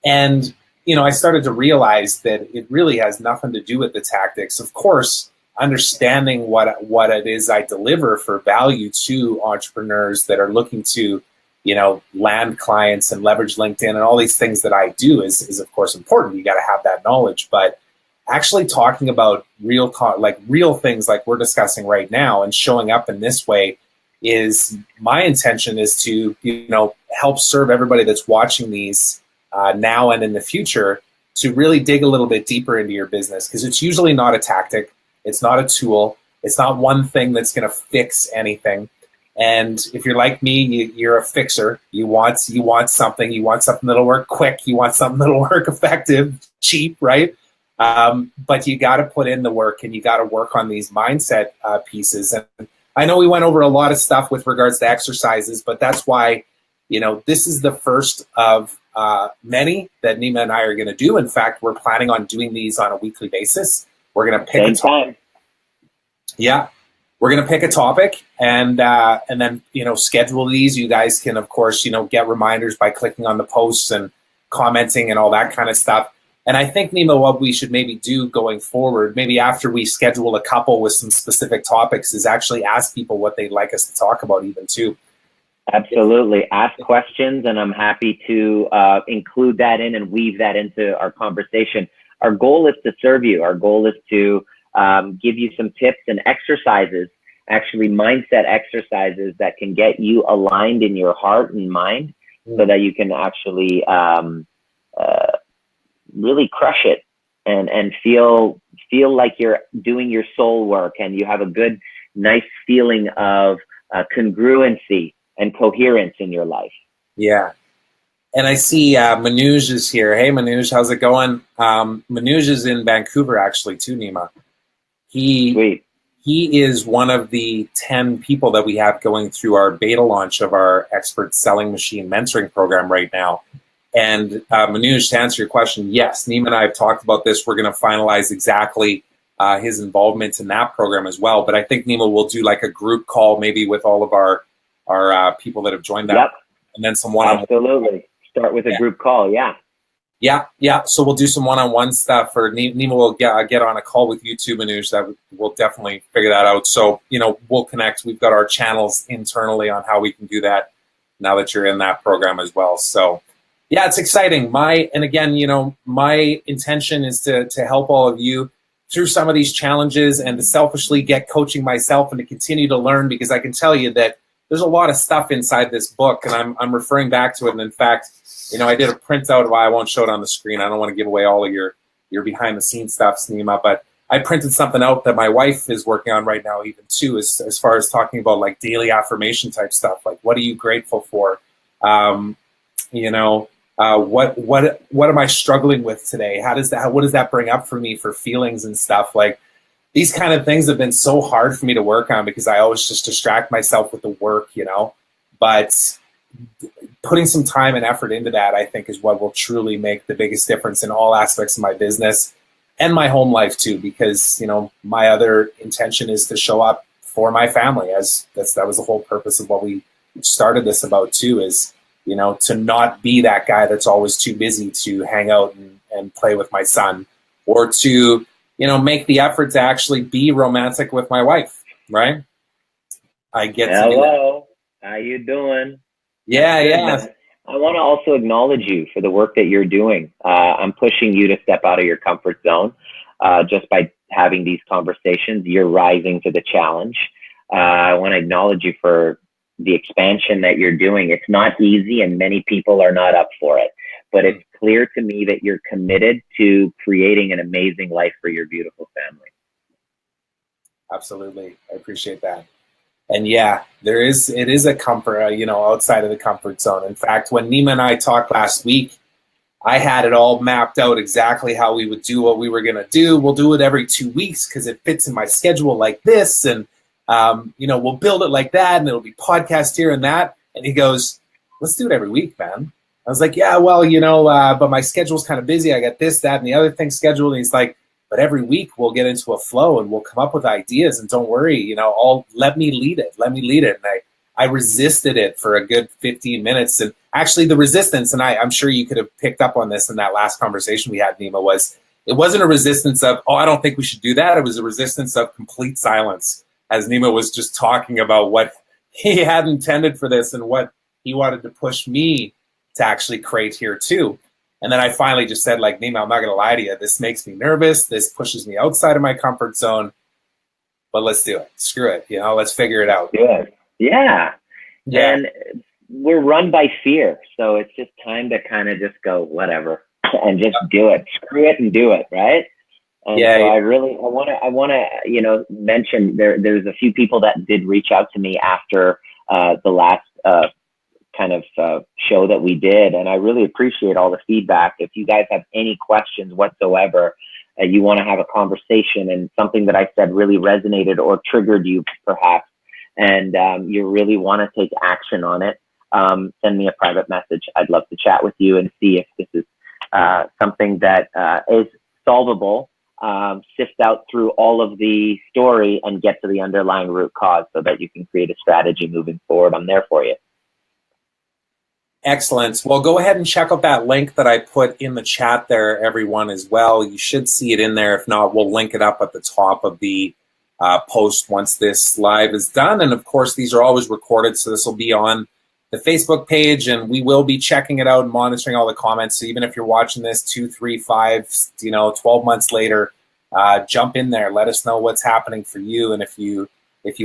And, I started to realize that it really has nothing to do with the tactics. Of course, understanding what it is I deliver for value to entrepreneurs that are looking to, land clients and leverage LinkedIn and all these things that I do is of course important. You got to have that knowledge, but actually talking about real things like we're discussing right now and showing up in this way is my intention is to, help serve everybody that's watching these now and in the future to really dig a little bit deeper into your business, because it's usually not a tactic. It's not a tool. It's not one thing that's going to fix anything. And if you're like me, you're a fixer. You want something. You want something that'll work quick. You want something that'll work effective, cheap, right? But you got to put in the work, and you got to work on these mindset pieces. And I know we went over a lot of stuff with regards to exercises, but that's why, this is the first of many that Nima and I are going to do. In fact, we're planning on doing these on a weekly basis. We're going to pick a topic. Yeah. We're going to pick a topic and then, schedule these. You guys can, of course, get reminders by clicking on the posts and commenting and all that kind of stuff. And I think, Nima, what we should maybe do going forward, maybe after we schedule a couple with some specific topics, is actually ask people what they'd like us to talk about even too. Absolutely. Ask questions, and I'm happy to include that in and weave that into our conversation. Our goal is to serve you. Our goal is to give you some tips and exercises, actually mindset exercises that can get you aligned in your heart and mind so that you can actually really crush it and feel like you're doing your soul work, and you have a good, nice feeling of congruency and coherence in your life. Yeah. And I see Manoj is here. Hey, Manoj, how's it going? Manoj is in Vancouver, actually, too, Nima. He is one of the 10 people that we have going through our beta launch of our expert selling machine mentoring program right now. And Manoj, to answer your question, yes, Nima and I have talked about this. We're going to finalize exactly his involvement in that program as well. But I think Nima will do like a group call, maybe with all of our people that have joined that, Yep. and then some one-on-one. Absolutely. Start with a group call. Yeah. Yeah. So we'll do some one-on-one stuff, or Nima will get on a call with you too, Manoj. That we'll definitely figure that out. So, we'll connect. We've got our channels internally on how we can do that now that you're in that program as well. So, yeah, it's exciting. My intention is to help all of you through some of these challenges and to selfishly get coaching myself and to continue to learn, because I can tell you that there's a lot of stuff inside this book, and I'm referring back to it. And in fact, I did a printout of why I won't show it on the screen. I don't want to give away all of your behind the scenes stuff, Nima, but I printed something out that my wife is working on right now, even too, as far as talking about like daily affirmation type stuff. Like, what are you grateful for? What am I struggling with today? What does that bring up for me for feelings and stuff? Like, these kind of things have been so hard for me to work on because I always just distract myself with the work, but putting some time and effort into that, I think, is what will truly make the biggest difference in all aspects of my business and my home life too, because, my other intention is to show up for my family, that was the whole purpose of what we started this about too, is, to not be that guy that's always too busy to hang out and play with my son, or to, make the effort to actually be romantic with my wife, right? I get Hello. to do that. How you doing? Yeah. I want to also acknowledge you for the work that you're doing. I'm pushing you to step out of your comfort zone just by having these conversations. You're rising to the challenge. I want to acknowledge you for the expansion that you're doing. It's not easy, and many people are not up for it. But it's clear to me that you're committed to creating an amazing life for your beautiful family. Absolutely. I appreciate that. And yeah, it is a comfort, outside of the comfort zone. In fact, when Nima and I talked last week, I had it all mapped out exactly how we would do what we were going to do. We'll do it every 2 weeks because it fits in my schedule like this. And, we'll build it like that, and it'll be podcast here and that. And he goes, let's do it every week, man. I was like, yeah, well, but my schedule's kind of busy. I got this, that, and the other thing scheduled. And he's like, but every week we'll get into a flow and we'll come up with ideas, and don't worry, let me lead it. And I resisted it for a good 15 minutes. And actually the resistance, and I'm sure you could have picked up on this in that last conversation we had, Nima, it wasn't a resistance of, I don't think we should do that. It was a resistance of complete silence, as Nima was just talking about what he had intended for this and what he wanted to push me to actually create here too. And then I finally just said, like, Nima, I'm not going to lie to you. This makes me nervous. This pushes me outside of my comfort zone. But let's do it. Screw it. Let's figure it out. Good. Yeah. And we're run by fear. So it's just time to kind of just go, whatever, and just do it. Screw it and do it. Right. And so I want to, mention there's a few people that did reach out to me after the last kind of show that we did, and I really appreciate all the feedback. If you guys have any questions whatsoever, you want to have a conversation, and something that I said really resonated or triggered you perhaps, and you really want to take action on it, send me a private message. I'd love to chat with you and see if this is something that is solvable. Sift out through all of the story and get to the underlying root cause so that you can create a strategy moving forward. I'm there for you. Excellent. Well, go ahead and check out that link that I put in the chat there, everyone, as well. You should see it in there. If not, we'll link it up at the top of the post once this live is done. And of course, these are always recorded, so this will be on the Facebook page, and we will be checking it out and monitoring all the comments. So even if you're watching this 2, 3, 5, 12 months later, jump in there. Let us know what's happening for you. And if you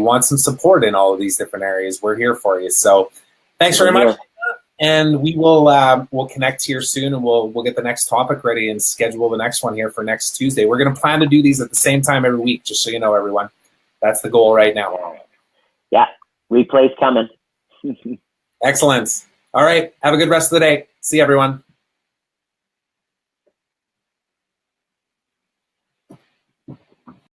want some support in all of these different areas, we're here for you. So thanks very much. And we will we'll connect here soon, and we'll get the next topic ready and schedule the next one here for next Tuesday. We're going to plan to do these at the same time every week, just so you know, everyone. That's the goal right now. Yeah, replay's coming. Excellent. All right. Have a good rest of the day. See you, everyone.